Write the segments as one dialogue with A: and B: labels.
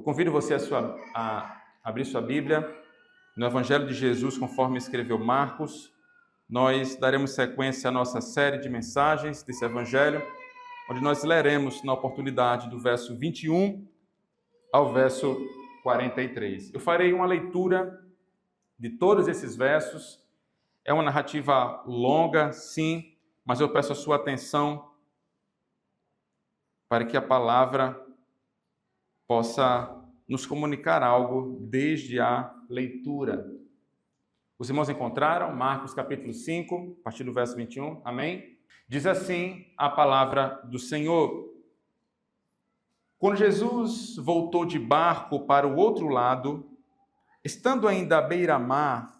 A: convido você a abrir sua Bíblia no Evangelho de Jesus, conforme escreveu Marcos. Nós daremos sequência à nossa série de mensagens desse Evangelho, onde nós leremos na oportunidade do verso 21 ao verso 43. Eu farei uma leitura de todos esses versos. É uma narrativa longa, sim, mas eu peço a sua atenção para que a palavra possa nos comunicar algo desde a leitura. Os irmãos encontraram Marcos capítulo 5, a partir do verso 21, amém? Diz assim a palavra do Senhor. Quando Jesus voltou de barco para o outro lado, estando ainda à beira-mar,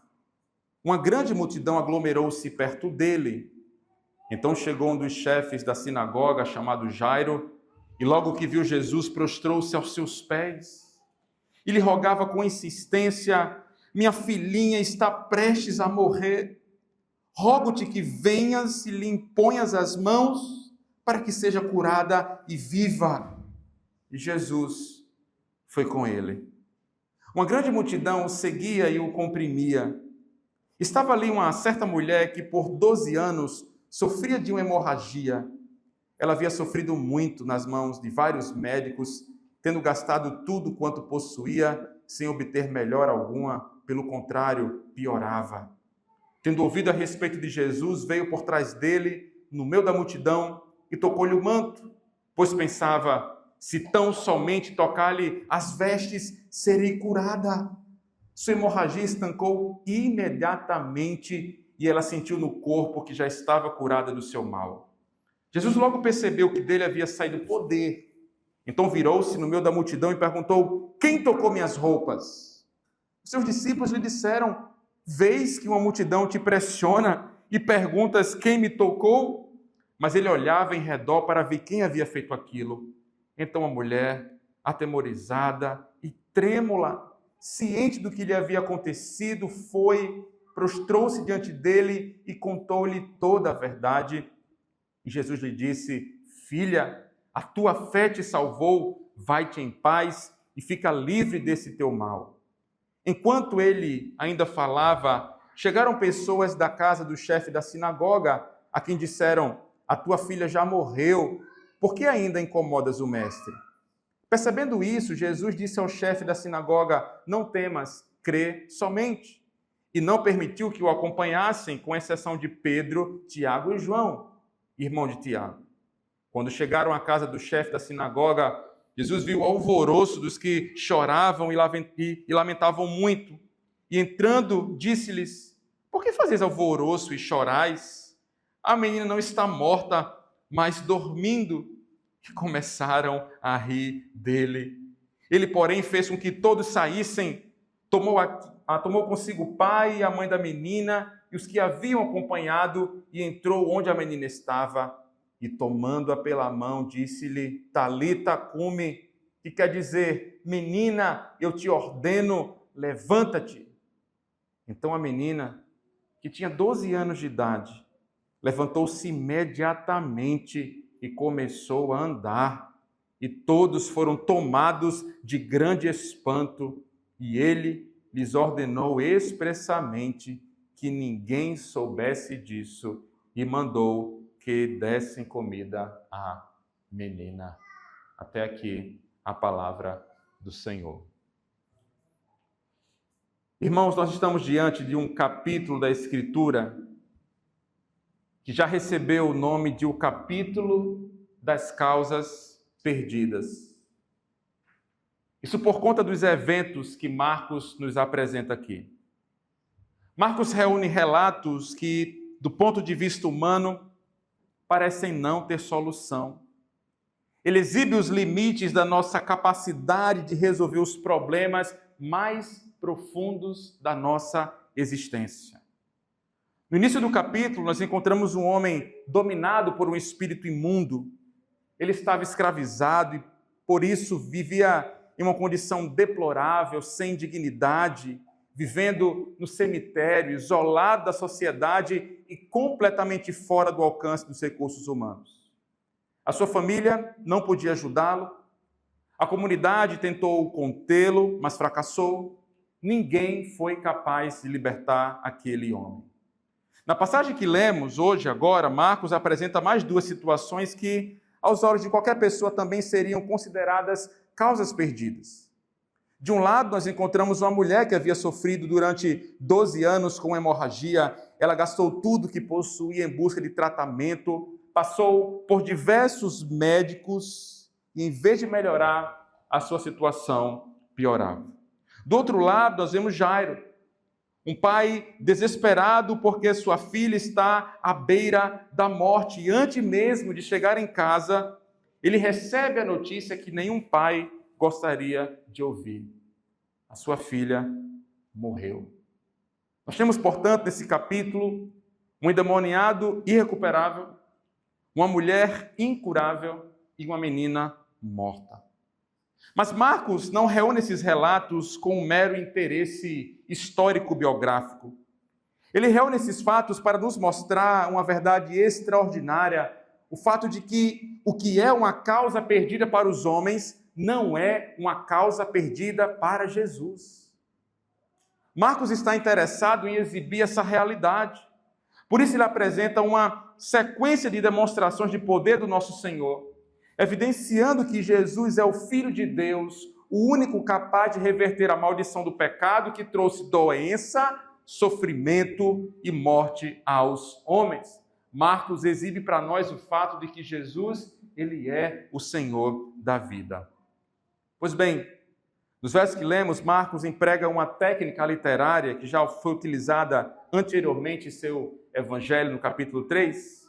A: uma grande multidão aglomerou-se perto dele. Então chegou um dos chefes da sinagoga, chamado Jairo, e logo que viu Jesus, prostrou-se aos seus pés. E lhe rogava com insistência: minha filhinha está prestes a morrer. Rogo-te que venhas e lhe imponhas as mãos para que seja curada e viva. E Jesus foi com ele. Uma grande multidão o seguia e o comprimia. Estava ali uma certa mulher que por 12 anos sofria de uma hemorragia. Ela havia sofrido muito nas mãos de vários médicos, tendo gastado tudo quanto possuía, sem obter melhora alguma, pelo contrário, piorava. Tendo ouvido a respeito de Jesus, veio por trás dele, no meio da multidão, e tocou-lhe o manto, pois pensava: se tão somente tocar-lhe as vestes, serei curada. Sua hemorragia estancou imediatamente e ela sentiu no corpo que já estava curada do seu mal. Jesus logo percebeu que dele havia saído poder. Então virou-se no meio da multidão e perguntou: quem tocou minhas roupas? Seus discípulos lhe disseram: vês que uma multidão te pressiona e perguntas quem me tocou? Mas ele olhava em redor para ver quem havia feito aquilo. Então a mulher, atemorizada e trêmula, ciente do que lhe havia acontecido, prostrou-se diante dele e contou-lhe toda a verdade. E Jesus lhe disse: filha, a tua fé te salvou, vai-te em paz e fica livre desse teu mal. Enquanto ele ainda falava, chegaram pessoas da casa do chefe da sinagoga, a quem disseram: a tua filha já morreu, por que ainda incomodas o mestre? Percebendo isso, Jesus disse ao chefe da sinagoga: não temas, crê somente. E não permitiu que o acompanhassem, com exceção de Pedro, Tiago e João, irmão de Tiago. Quando chegaram à casa do chefe da sinagoga, Jesus viu o alvoroço dos que choravam e lamentavam muito. E entrando, disse-lhes: por que fazeis alvoroço e chorais? A menina não está morta, mas dormindo. E começaram a rir dele. Ele, porém, fez com que todos saíssem, tomou consigo o pai e a mãe da menina e os que haviam acompanhado, e entrou onde a menina estava, e tomando-a pela mão, disse-lhe: Talita cumi, que quer dizer: menina, eu te ordeno, levanta-te. Então a menina, que tinha 12 anos de idade, levantou-se imediatamente e começou a andar, e todos foram tomados de grande espanto, e ele lhes ordenou expressamente que ninguém soubesse disso, e mandou que dessem comida à menina. Até aqui a palavra do Senhor. Irmãos, nós estamos diante de um capítulo da Escritura que já recebeu o nome de o capítulo das causas perdidas. Isso por conta dos eventos que Marcos nos apresenta aqui. Marcos reúne relatos que, do ponto de vista humano, parecem não ter solução. Ele exibe os limites da nossa capacidade de resolver os problemas mais profundos da nossa existência. No início do capítulo, nós encontramos um homem dominado por um espírito imundo. Ele estava escravizado e, por isso, vivia em uma condição deplorável, sem dignidade, vivendo no cemitério, isolado da sociedade e completamente fora do alcance dos recursos humanos. A sua família não podia ajudá-lo. A comunidade tentou contê-lo, mas fracassou. Ninguém foi capaz de libertar aquele homem. Na passagem que lemos hoje, agora, Marcos apresenta mais duas situações que, aos olhos de qualquer pessoa, também seriam consideradas causas perdidas. De um lado, nós encontramos uma mulher que havia sofrido durante 12 anos com hemorragia. Ela gastou tudo que possuía em busca de tratamento, passou por diversos médicos e, em vez de melhorar, a sua situação piorava. Do outro lado, nós vemos Jairo, um pai desesperado porque sua filha está à beira da morte. E antes mesmo de chegar em casa, ele recebe a notícia que nenhum pai gostaria de ouvir. A sua filha morreu. Nós temos, portanto, nesse capítulo, um endemoniado irrecuperável, uma mulher incurável e uma menina morta. Mas Marcos não reúne esses relatos com um mero interesse histórico-biográfico. Ele reúne esses fatos para nos mostrar uma verdade extraordinária, o fato de que o que é uma causa perdida para os homens não é uma causa perdida para Jesus. Marcos está interessado em exibir essa realidade. Por isso ele apresenta uma sequência de demonstrações de poder do nosso Senhor, evidenciando que Jesus é o Filho de Deus, o único capaz de reverter a maldição do pecado que trouxe doença, sofrimento e morte aos homens. Marcos exibe para nós o fato de que Jesus, ele é o Senhor da vida. Pois bem, nos versos que lemos, Marcos emprega uma técnica literária que já foi utilizada anteriormente em seu evangelho, no capítulo 3,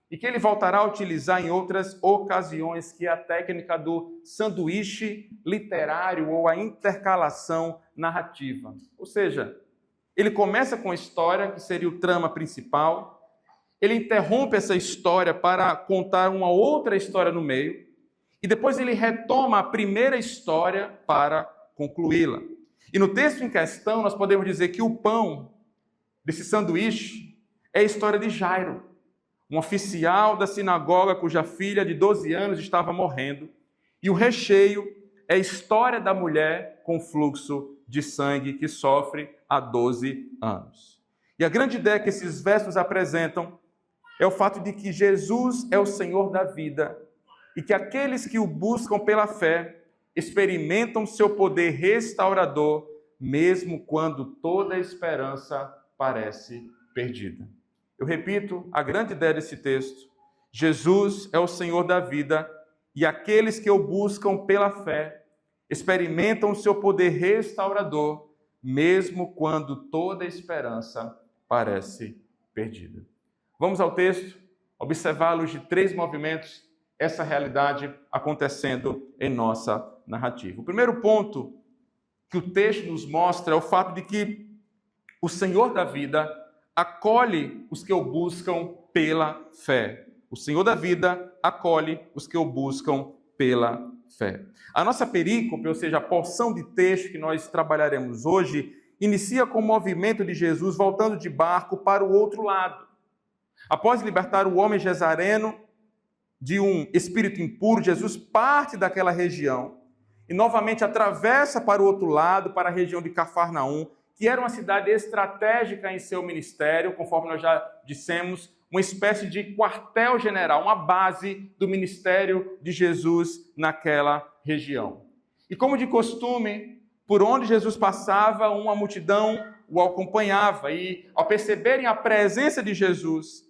A: e que ele voltará a utilizar em outras ocasiões, que é a técnica do sanduíche literário ou a intercalação narrativa. Ou seja, ele começa com a história, que seria o trama principal, ele interrompe essa história para contar uma outra história no meio, e depois ele retoma a primeira história para concluí-la. E no texto em questão, nós podemos dizer que o pão desse sanduíche é a história de Jairo, um oficial da sinagoga cuja filha de 12 anos estava morrendo, e o recheio é a história da mulher com fluxo de sangue que sofre há 12 anos. E a grande ideia que esses versos apresentam é o fato de que Jesus é o Senhor da vida e que aqueles que o buscam pela fé experimentam seu poder restaurador, mesmo quando toda a esperança parece perdida. Eu repito a grande ideia desse texto: Jesus é o Senhor da vida e aqueles que o buscam pela fé experimentam o seu poder restaurador, mesmo quando toda a esperança parece perdida. Vamos ao texto, observar à luz de 3 movimentos essa realidade acontecendo em nossa narrativa. O primeiro ponto que o texto nos mostra é o fato de que o Senhor da vida acolhe os que o buscam pela fé. O Senhor da vida acolhe os que o buscam pela fé. A nossa perícope, ou seja, a porção de texto que nós trabalharemos hoje, inicia com o movimento de Jesus voltando de barco para o outro lado. Após libertar o homem Gezareno de um espírito impuro, Jesus parte daquela região e novamente atravessa para o outro lado, para a região de Cafarnaum, que era uma cidade estratégica em seu ministério, conforme nós já dissemos, uma espécie de quartel-general, uma base do ministério de Jesus naquela região. E como de costume, por onde Jesus passava, uma multidão o acompanhava, e ao perceberem a presença de Jesus,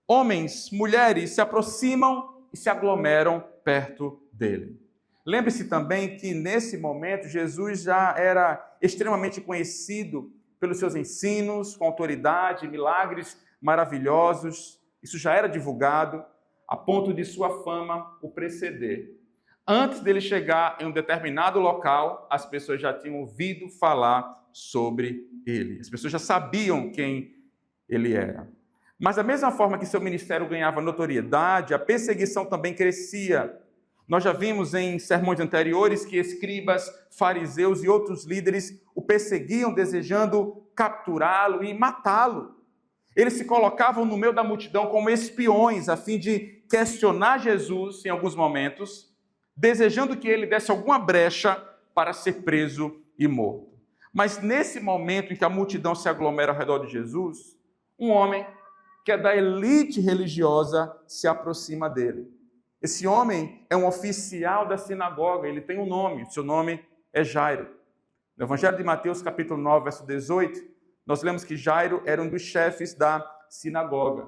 A: homens, mulheres se aproximam e se aglomeram perto dele. Lembre-se também que, nesse momento, Jesus já era extremamente conhecido pelos seus ensinos, com autoridade, milagres maravilhosos. Isso já era divulgado, a ponto de sua fama o preceder. Antes dele chegar em um determinado local, as pessoas já tinham ouvido falar sobre ele. As pessoas já sabiam quem ele era. Mas da mesma forma que seu ministério ganhava notoriedade, a perseguição também crescia. Nós já vimos em sermões anteriores que escribas, fariseus e outros líderes o perseguiam, desejando capturá-lo e matá-lo. Eles se colocavam no meio da multidão como espiões, a fim de questionar Jesus em alguns momentos, desejando que ele desse alguma brecha para ser preso e morto. Mas nesse momento em que a multidão se aglomera ao redor de Jesus, um homem que é da elite religiosa se aproxima dele. Esse homem é um oficial da sinagoga, ele tem um nome, seu nome é Jairo. No Evangelho de Mateus, capítulo 9, verso 18, nós lemos que Jairo era um dos chefes da sinagoga.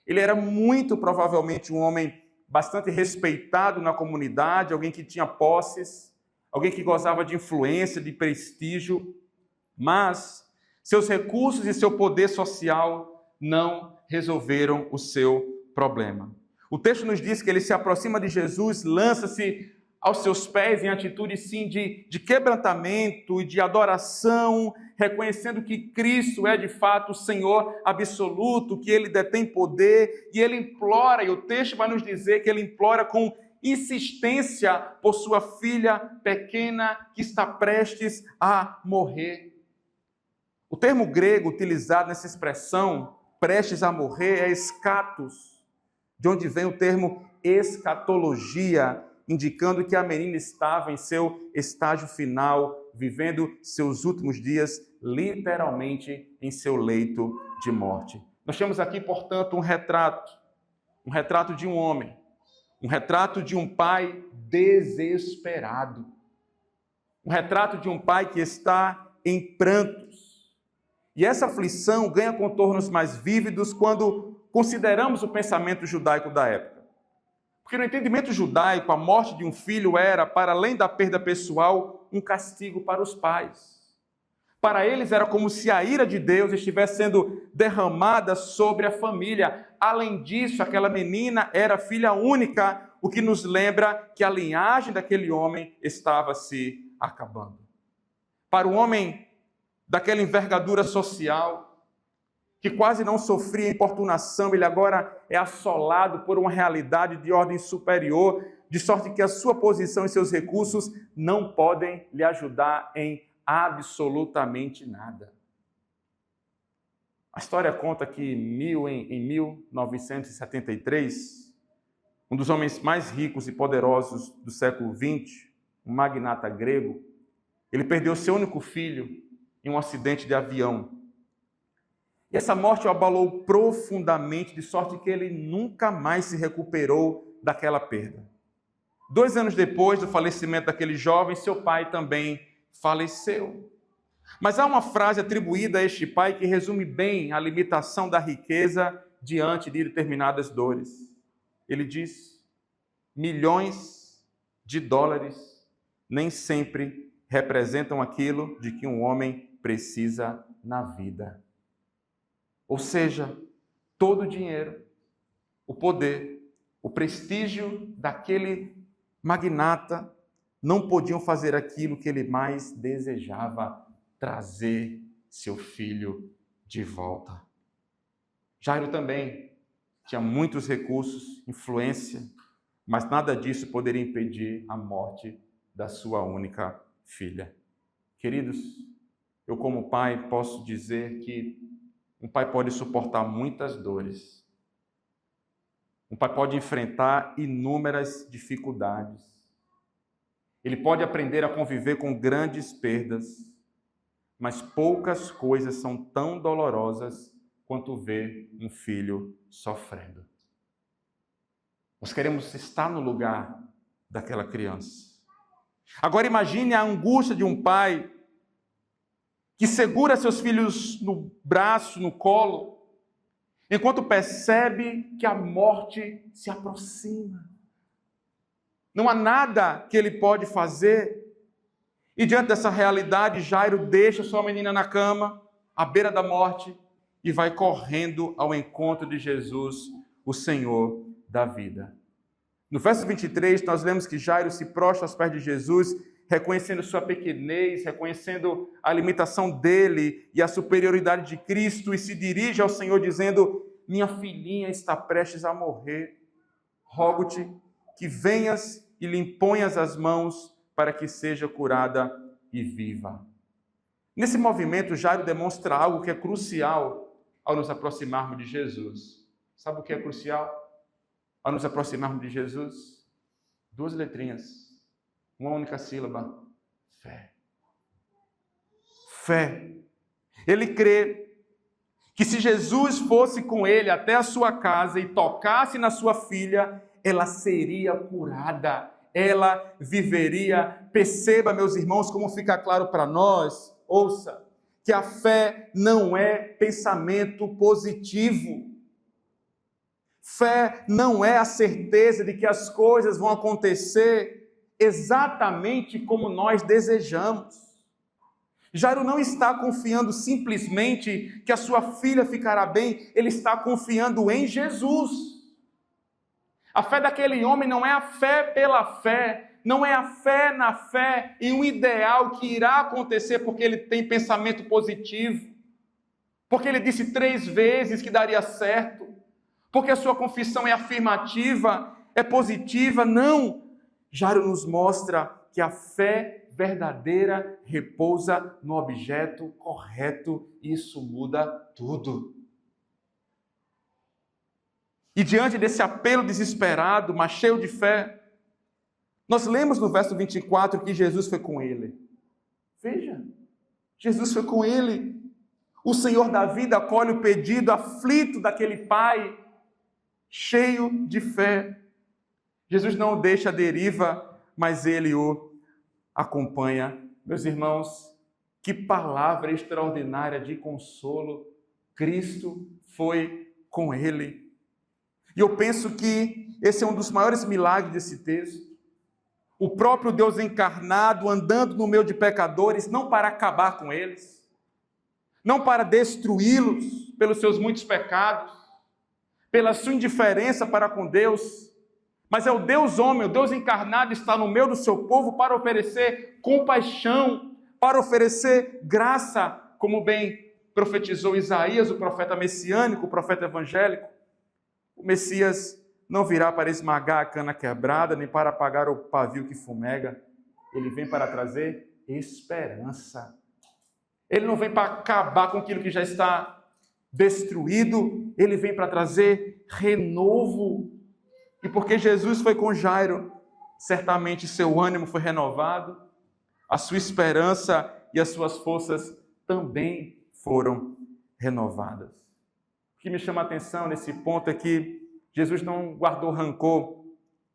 A: Ele era muito provavelmente um homem bastante respeitado na comunidade, alguém que tinha posses, alguém que gozava de influência, de prestígio, mas seus recursos e seu poder social não resolveram o seu problema. O texto nos diz que ele se aproxima de Jesus, lança-se aos seus pés em atitude sim de quebrantamento e de adoração, reconhecendo que Cristo é de fato o Senhor absoluto, que ele detém poder, e ele implora, e o texto vai nos dizer que ele implora com insistência por sua filha pequena que está prestes a morrer. O termo grego utilizado nessa expressão, prestes a morrer, é escatos, de onde vem o termo escatologia, indicando que a menina estava em seu estágio final, vivendo seus últimos dias, literalmente em seu leito de morte. Nós temos aqui, portanto, um retrato de um homem, um retrato de um pai desesperado, um retrato de um pai que está em prantos. E essa aflição ganha contornos mais vívidos quando consideramos o pensamento judaico da época. Porque no entendimento judaico, a morte de um filho era, para além da perda pessoal, um castigo para os pais. Para eles era como se a ira de Deus estivesse sendo derramada sobre a família. Além disso, aquela menina era filha única, o que nos lembra que a linhagem daquele homem estava se acabando. Para o homem daquela envergadura social, que quase não sofria importunação, ele agora é assolado por uma realidade de ordem superior, de sorte que a sua posição e seus recursos não podem lhe ajudar em absolutamente nada. A história conta que em 1973, um dos homens mais ricos e poderosos do século XX, um magnata grego, ele perdeu seu único filho em um acidente de avião. E essa morte o abalou profundamente, de sorte que ele nunca mais se recuperou daquela perda. 2 anos depois do falecimento daquele jovem, seu pai também faleceu. Mas há uma frase atribuída a este pai que resume bem a limitação da riqueza diante de determinadas dores. Ele diz: milhões de dólares nem sempre representam aquilo de que um homem precisa na vida. Ou seja, todo o dinheiro, o poder, o prestígio daquele magnata não podiam fazer aquilo que ele mais desejava, trazer seu filho de volta. Jairo também tinha muitos recursos, influência, mas nada disso poderia impedir a morte da sua única filha. Queridos, eu como pai posso dizer que um pai pode suportar muitas dores. Um pai pode enfrentar inúmeras dificuldades. Ele pode aprender a conviver com grandes perdas, mas poucas coisas são tão dolorosas quanto ver um filho sofrendo. Nós queremos estar no lugar daquela criança. Agora imagine a angústia de um pai que segura seus filhos no braço, no colo, enquanto percebe que a morte se aproxima. Não há nada que ele pode fazer. E diante dessa realidade, Jairo deixa sua menina na cama, à beira da morte, e vai correndo ao encontro de Jesus, o Senhor da vida. No verso 23, nós lemos que Jairo se prostra aos pés de Jesus, reconhecendo sua pequenez, reconhecendo a limitação dele e a superioridade de Cristo, e se dirige ao Senhor dizendo: minha filhinha está prestes a morrer, rogo-te que venhas e lhe imponhas as mãos para que seja curada e viva. Nesse movimento, Jairo demonstra algo que é crucial ao nos aproximarmos de Jesus. Sabe o que é crucial ao nos aproximarmos de Jesus? 2 letrinhas: Uma única sílaba: fé. Fé. Ele crê que se Jesus fosse com ele até a sua casa e tocasse na sua filha, ela seria curada, ela viveria. Perceba, meus irmãos, como fica claro para nós, ouça, que a fé não é pensamento positivo. Fé não é a certeza de que as coisas vão acontecer exatamente como nós desejamos. Jairo não está confiando simplesmente que a sua filha ficará bem, ele está confiando em Jesus. A fé daquele homem não é a fé pela fé, não é a fé na fé em um ideal que irá acontecer porque ele tem pensamento positivo, porque ele disse 3 vezes que daria certo, porque a sua confissão é afirmativa, é positiva. Não! Jairo nos mostra que a fé verdadeira repousa no objeto correto. Isso muda tudo. E diante desse apelo desesperado, mas cheio de fé, nós lemos no verso 24 que Jesus foi com ele. Veja, Jesus foi com ele. O Senhor da vida acolhe o pedido aflito daquele pai, cheio de fé. Jesus não o deixa à deriva, mas ele o acompanha. Meus irmãos, que palavra extraordinária de consolo. Cristo foi com ele. E eu penso que esse é um dos maiores milagres desse texto. O próprio Deus encarnado andando no meio de pecadores, não para acabar com eles, não para destruí-los pelos seus muitos pecados, pela sua indiferença para com Deus, mas é o Deus homem, o Deus encarnado está no meio do seu povo para oferecer compaixão, para oferecer graça, como bem profetizou Isaías, o profeta messiânico, o profeta evangélico. O Messias não virá para esmagar a cana quebrada, nem para apagar o pavio que fumega. Ele vem para trazer esperança. Ele não vem para acabar com aquilo que já está destruído, ele vem para trazer renovo. E porque Jesus foi com Jairo, certamente seu ânimo foi renovado, a sua esperança e as suas forças também foram renovadas. O que me chama a atenção nesse ponto é que Jesus não guardou rancor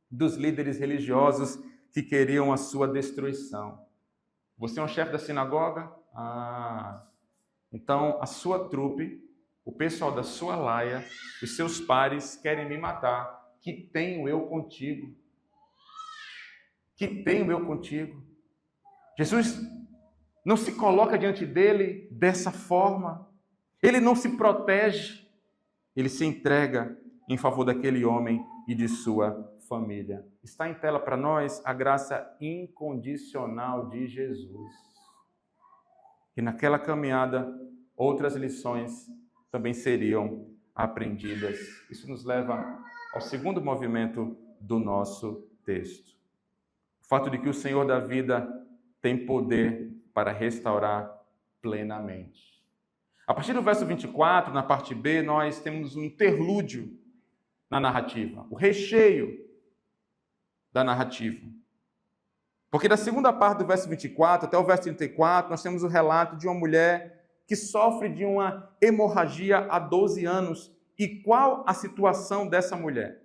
A: dos líderes religiosos que queriam a sua destruição. Você é um chefe da sinagoga? Então a sua trupe, o pessoal da sua laia, os seus pares querem me matar. Que tenho eu contigo? Que tenho eu contigo? Jesus não se coloca diante dele dessa forma. Ele não se protege. Ele se entrega em favor daquele homem e de sua família. Está em tela para nós a graça incondicional de Jesus. E naquela caminhada, outras lições também seriam aprendidas. Isso nos leva ao segundo movimento do nosso texto. O fato de que o Senhor da vida tem poder para restaurar plenamente. A partir do verso 24, na parte B, nós temos um interlúdio na narrativa, o recheio da narrativa. Porque da segunda parte do verso 24 até o verso 34, nós temos o relato de uma mulher que sofre de uma hemorragia há 12 anos. E qual a situação dessa mulher?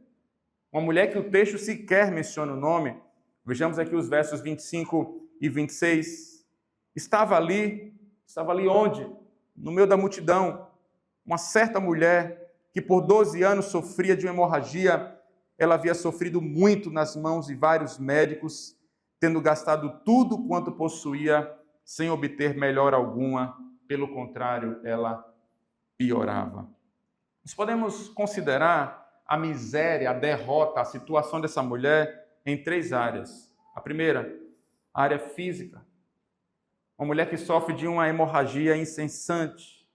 A: Uma mulher que o texto sequer menciona o nome. Vejamos aqui os versos 25 e 26. Estava ali onde? No meio da multidão, uma certa mulher que por 12 anos sofria de uma hemorragia. Ela havia sofrido muito nas mãos de vários médicos, tendo gastado tudo quanto possuía, sem obter melhora alguma. Pelo contrário, ela piorava. Nós podemos considerar a miséria, a derrota, a situação dessa mulher em 3 áreas. A primeira, a área física. Uma mulher que sofre de uma hemorragia incessante.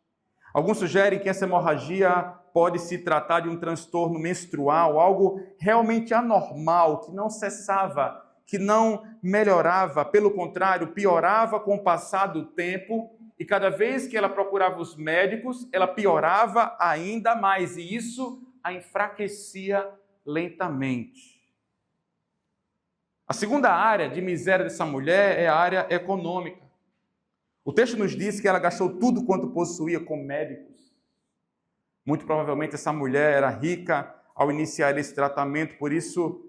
A: Alguns sugerem que essa hemorragia pode se tratar de um transtorno menstrual, algo realmente anormal, que não cessava, que não melhorava, pelo contrário, piorava com o passar do tempo, e cada vez que ela procurava os médicos, ela piorava ainda mais, e isso a enfraquecia lentamente. A A segunda área de miséria dessa mulher é a área econômica. O texto nos diz que ela gastou tudo quanto possuía com médicos. Muito provavelmente essa mulher era rica ao iniciar esse tratamento, por isso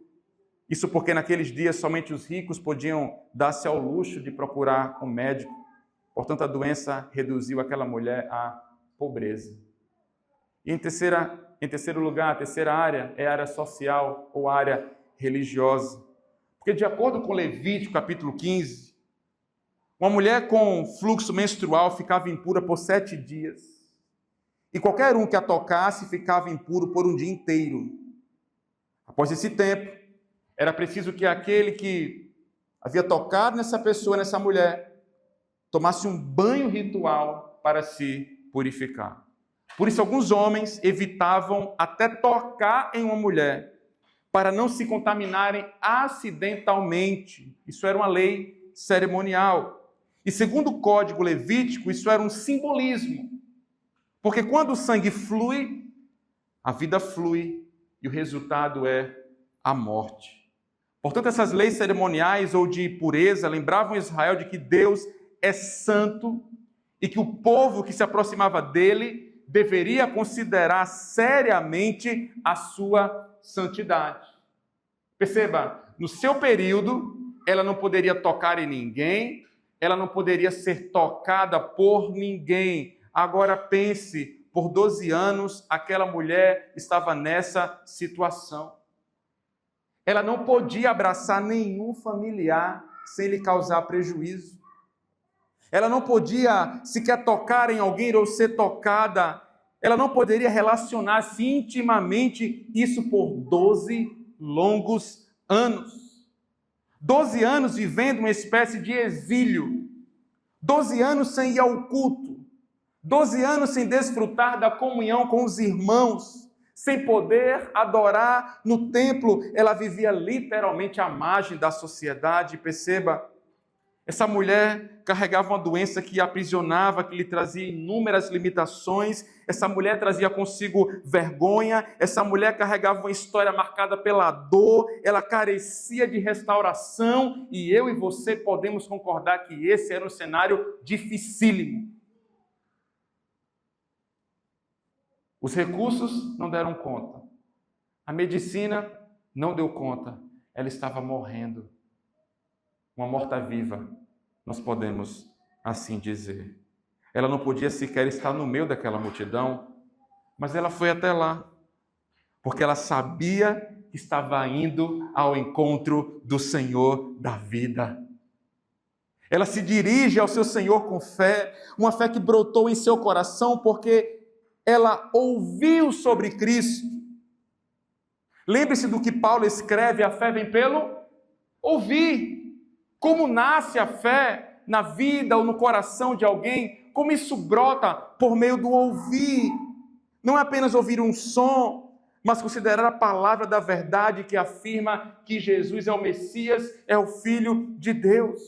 A: porque naqueles dias somente os ricos podiam dar-se ao luxo de procurar um médico. Portanto, a doença reduziu aquela mulher à pobreza. E em terceiro lugar, a terceira área é a área social ou área religiosa. Porque de acordo com Levítico, capítulo 15, uma mulher com fluxo menstrual ficava impura por 7 dias. E qualquer um que a tocasse ficava impuro por um dia inteiro. Após esse tempo, era preciso que aquele que havia tocado nessa pessoa, nessa mulher, tomasse um banho ritual para se purificar. Por isso, alguns homens evitavam até tocar em uma mulher, para não se contaminarem acidentalmente. Isso era uma lei cerimonial. E segundo o código levítico, isso era um simbolismo. Porque quando o sangue flui, a vida flui e o resultado é a morte. Portanto, essas leis cerimoniais ou de pureza lembravam Israel de que Deus é santo e que o povo que se aproximava dele deveria considerar seriamente a sua santidade. Perceba, no seu período, ela não poderia tocar em ninguém, ela não poderia ser tocada por ninguém. Agora pense, por 12 anos, aquela mulher estava nessa situação. Ela não podia abraçar nenhum familiar sem lhe causar prejuízo. Ela não podia sequer tocar em alguém ou ser tocada. Ela não poderia relacionar-se intimamente, isso por 12 longos anos. 12 anos vivendo uma espécie de exílio. 12 anos sem ir ao culto. 12 anos sem desfrutar da comunhão com os irmãos. Sem poder adorar no templo. Ela vivia literalmente à margem da sociedade. Perceba, essa mulher carregava uma doença que a aprisionava, que lhe trazia inúmeras limitações. Essa mulher trazia consigo vergonha. Essa mulher carregava uma história marcada pela dor. Ela carecia de restauração. E eu e você podemos concordar que esse era um cenário dificílimo. Os recursos não deram conta. A medicina não deu conta. Ela estava morrendo. Uma morta-viva, nós podemos assim dizer. Ela não podia sequer estar no meio daquela multidão, mas ela foi até lá, porque ela sabia que estava indo ao encontro do Senhor da vida. Ela se dirige ao seu Senhor com fé, uma fé que brotou em seu coração, porque ela ouviu sobre Cristo. Lembre-se do que Paulo escreve, a fé vem pelo ouvir. Como nasce a fé na vida ou no coração de alguém? Como isso brota? Por meio do ouvir. Não é apenas ouvir um som, mas considerar a palavra da verdade que afirma que Jesus é o Messias, é o Filho de Deus.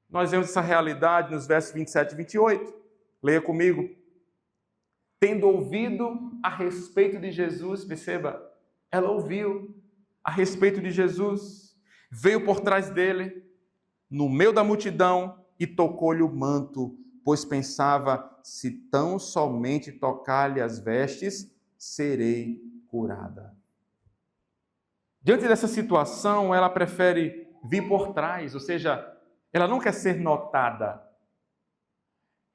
A: Nós vemos essa realidade nos versos 27 e 28. Leia comigo. Tendo ouvido a respeito de Jesus, perceba, ela ouviu a respeito de Jesus. Veio por trás dele, no meio da multidão, e tocou-lhe o manto, pois pensava, se tão somente tocar-lhe as vestes, serei curada. Diante dessa situação, ela prefere vir por trás, ou seja, ela não quer ser notada.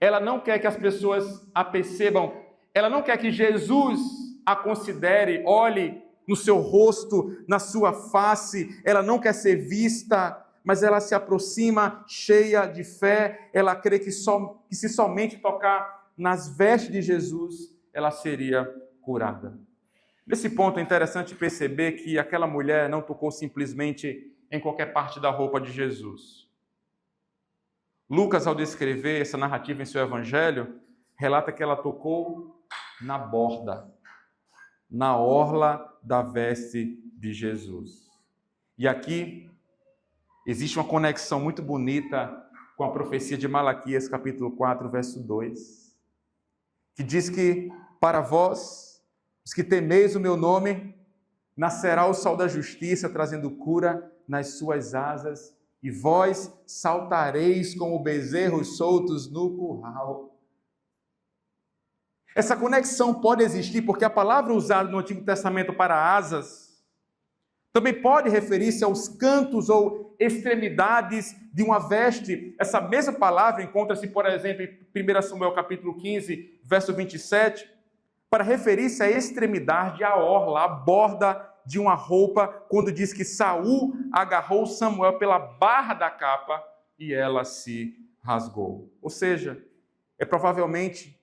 A: Ela não quer que as pessoas a percebam. Ela não quer que Jesus a considere, olhe no seu rosto, na sua face. Ela não quer ser vista, mas ela se aproxima cheia de fé. Ela crê que se somente tocar nas vestes de Jesus, ela seria curada. Nesse ponto é interessante perceber que aquela mulher não tocou simplesmente em qualquer parte da roupa de Jesus. Lucas, ao descrever essa narrativa em seu evangelho, relata que ela tocou na borda, na orla da veste de Jesus. E aqui existe uma conexão muito bonita com a profecia de Malaquias, capítulo 4, verso 2, que diz que para vós, os que temeis o meu nome, nascerá o sol da justiça, trazendo cura nas suas asas, e vós saltareis como bezerros soltos no curral. Essa conexão pode existir porque a palavra usada no Antigo Testamento para asas também pode referir-se aos cantos ou extremidades de uma veste. Essa mesma palavra encontra-se, por exemplo, em 1 Samuel capítulo 15, verso 27, para referir-se à extremidade, à orla, à borda de uma roupa, quando diz que Saul agarrou Samuel pela barra da capa e ela se rasgou. Ou seja, é provavelmente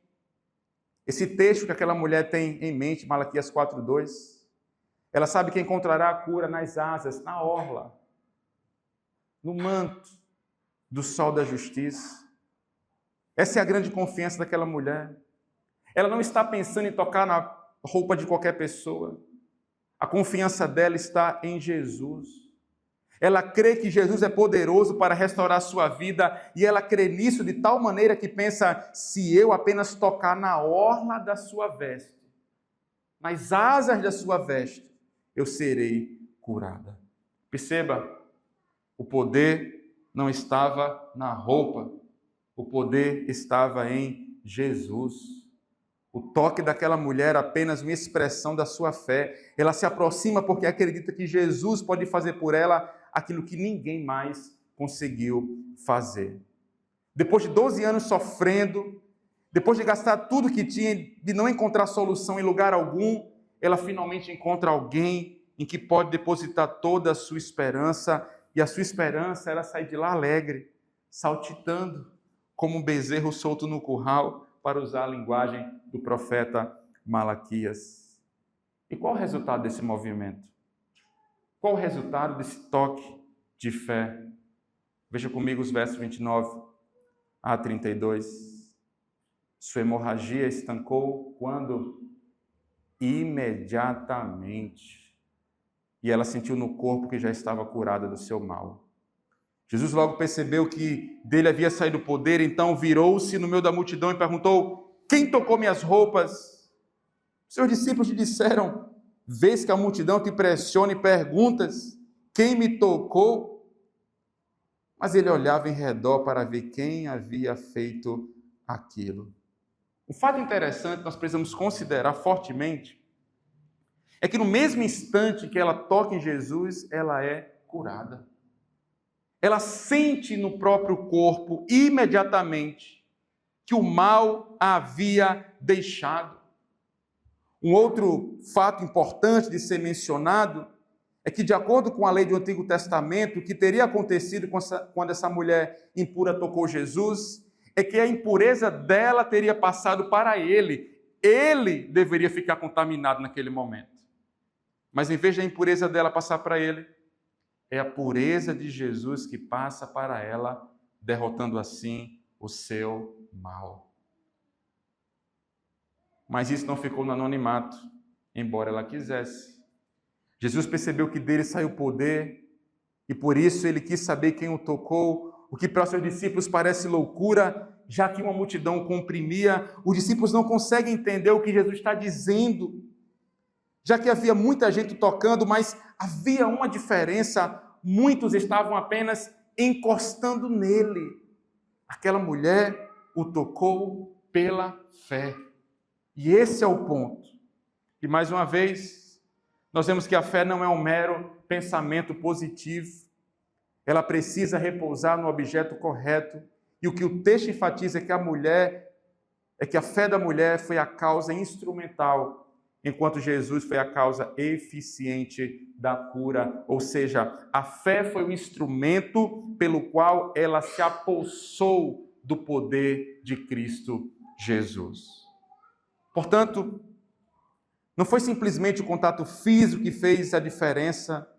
A: esse texto que aquela mulher tem em mente, Malaquias 4:2. Ela sabe que encontrará a cura nas asas, na orla, no manto do sol da justiça. Essa é a grande confiança daquela mulher. Ela não está pensando em tocar na roupa de qualquer pessoa. A confiança dela está em Jesus. Ela crê que Jesus é poderoso para restaurar a sua vida e ela crê nisso de tal maneira que pensa, se eu apenas tocar na orla da sua veste, nas asas da sua veste, eu serei curada. Perceba, o poder não estava na roupa, o poder estava em Jesus. O toque daquela mulher era apenas uma expressão da sua fé. Ela se aproxima porque acredita que Jesus pode fazer por ela aquilo que ninguém mais conseguiu fazer. Depois de 12 anos sofrendo, depois de gastar tudo que tinha, de não encontrar solução em lugar algum, ela finalmente encontra alguém em que pode depositar toda a sua esperança, e a sua esperança era sair de lá alegre, saltitando, como um bezerro solto no curral, para usar a linguagem do profeta Malaquias. E qual o resultado desse movimento? Qual o resultado desse toque de fé? Veja comigo os versos 29 a 32. Sua hemorragia estancou quando? Imediatamente. E ela sentiu no corpo que já estava curada do seu mal. Jesus logo percebeu que dele havia saído o poder, então virou-se no meio da multidão e perguntou: quem tocou minhas roupas? Seus discípulos lhe disseram: vês que a multidão te pressiona e perguntas: quem me tocou? Mas ele olhava em redor para ver quem havia feito aquilo. Um fato interessante que nós precisamos considerar fortemente é que no mesmo instante que ela toca em Jesus, ela é curada. Ela sente no próprio corpo, imediatamente, que o mal a havia deixado. Um outro fato importante de ser mencionado é que, de acordo com a lei do Antigo Testamento, o que teria acontecido quando essa mulher impura tocou Jesus, é que a impureza dela teria passado para ele. Ele deveria ficar contaminado naquele momento. Mas em vez da impureza dela passar para ele, é a pureza de Jesus que passa para ela, derrotando assim o seu mal. Mas isso não ficou no anonimato, embora ela quisesse. Jesus percebeu que dele saiu o poder e por isso ele quis saber quem o tocou, o que para os seus discípulos parece loucura, já que uma multidão o comprimia. Os discípulos não conseguem entender o que Jesus está dizendo, já que havia muita gente tocando, mas havia uma diferença. Muitos estavam apenas encostando nele. Aquela mulher o tocou pela fé. E esse é o ponto. E mais uma vez, nós vemos que a fé não é um mero pensamento positivo. Ela precisa repousar no objeto correto. E o que o texto enfatiza é que a fé da mulher foi a causa instrumental, enquanto Jesus foi a causa eficiente da cura. Ou seja, a fé foi o instrumento pelo qual ela se apossou do poder de Cristo Jesus. Portanto, não foi simplesmente o contato físico que fez a diferença,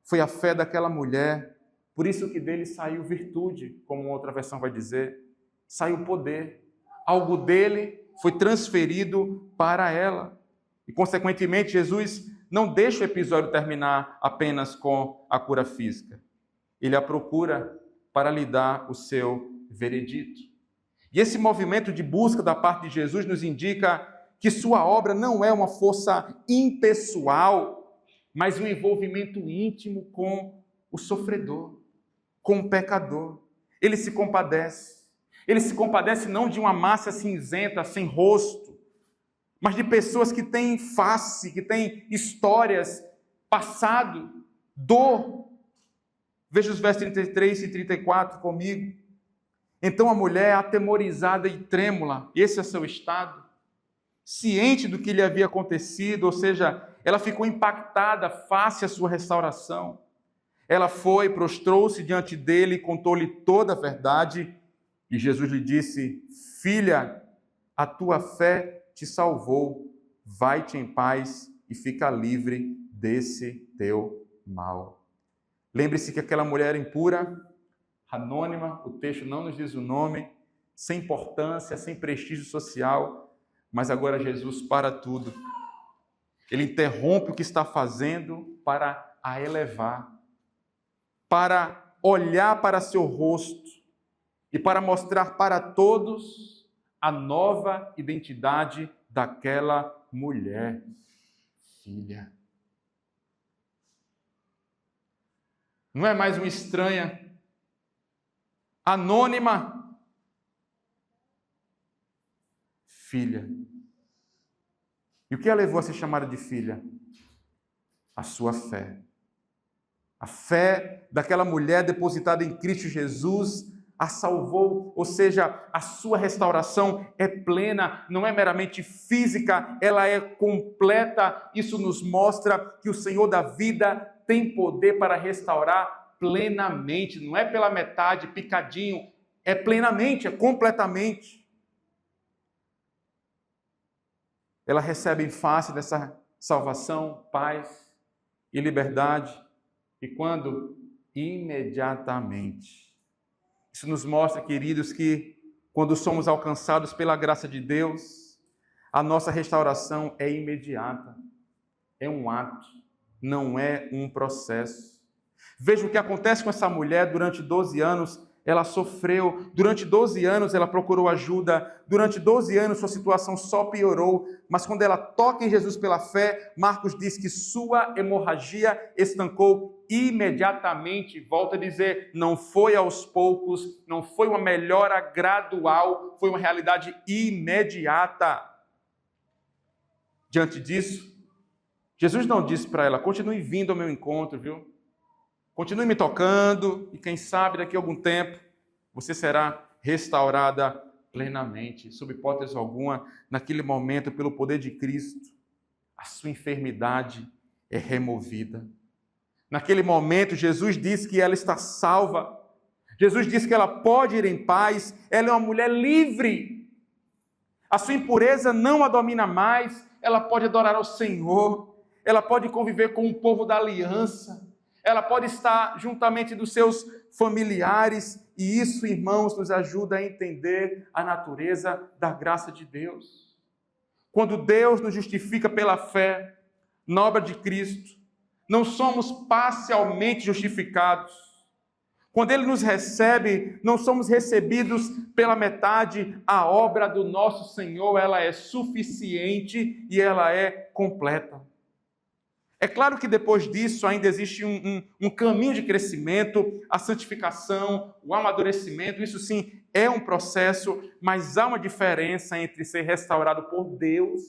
A: foi a fé daquela mulher. Por isso que dele saiu virtude, como uma outra versão vai dizer, saiu poder. Algo dele foi transferido para ela. E, consequentemente, Jesus não deixa o episódio terminar apenas com a cura física. Ele a procura para lhe dar o seu veredito. E esse movimento de busca da parte de Jesus nos indica que sua obra não é uma força impessoal, mas um envolvimento íntimo com o sofredor, com o pecador. Ele se compadece. Ele se compadece não de uma massa cinzenta, sem rosto, mas de pessoas que têm face, que têm histórias, passado, dor. Veja os versos 33 e 34 comigo. Então a mulher, atemorizada e trêmula, esse é seu estado, ciente do que lhe havia acontecido, ou seja, ela ficou impactada face à sua restauração. Ela foi, prostrou-se diante dele e contou-lhe toda a verdade. E Jesus lhe disse: filha, a tua fé te salvou, vai-te em paz e fica livre desse teu mal. Lembre-se que aquela mulher impura, anônima, o texto não nos diz o nome, sem importância, sem prestígio social, mas agora Jesus para tudo. Ele interrompe o que está fazendo para a elevar, para olhar para seu rosto e para mostrar para todos a nova identidade daquela mulher. Filha. Não é mais uma estranha, anônima. Filha. E o que a levou a ser chamada de filha? A sua fé. A fé daquela mulher depositada em Cristo Jesus a salvou, ou seja, a sua restauração é plena, não é meramente física, ela é completa. Isso nos mostra que o Senhor da vida tem poder para restaurar plenamente, não é pela metade, picadinho, é plenamente, é completamente. Ela recebe em face dessa salvação, paz e liberdade. E quando? Imediatamente. Isso nos mostra, queridos, que quando somos alcançados pela graça de Deus, a nossa restauração é imediata. É um ato, não é um processo. Veja o que acontece com essa mulher durante 12 anos. Ela sofreu, durante 12 anos ela procurou ajuda, durante 12 anos sua situação só piorou, mas quando ela toca em Jesus pela fé, Marcos diz que sua hemorragia estancou imediatamente. Volta a dizer, não foi aos poucos, não foi uma melhora gradual, foi uma realidade imediata. Diante disso, Jesus não disse para ela, continue vindo ao meu encontro, viu? Continue me tocando e quem sabe daqui a algum tempo você será restaurada plenamente, sob hipótese alguma, naquele momento, pelo poder de Cristo, a sua enfermidade é removida. Naquele momento, Jesus diz que ela está salva. Jesus diz que ela pode ir em paz, ela é uma mulher livre. A sua impureza não a domina mais, ela pode adorar ao Senhor, ela pode conviver com o povo da aliança, ela pode estar juntamente dos seus familiares, e isso, irmãos, nos ajuda a entender a natureza da graça de Deus. Quando Deus nos justifica pela fé na obra de Cristo, não somos parcialmente justificados. Quando Ele nos recebe, não somos recebidos pela metade. A obra do nosso Senhor, ela é suficiente e ela é completa. É claro que depois disso ainda existe um caminho de crescimento, a santificação, o amadurecimento, isso sim é um processo, mas há uma diferença entre ser restaurado por Deus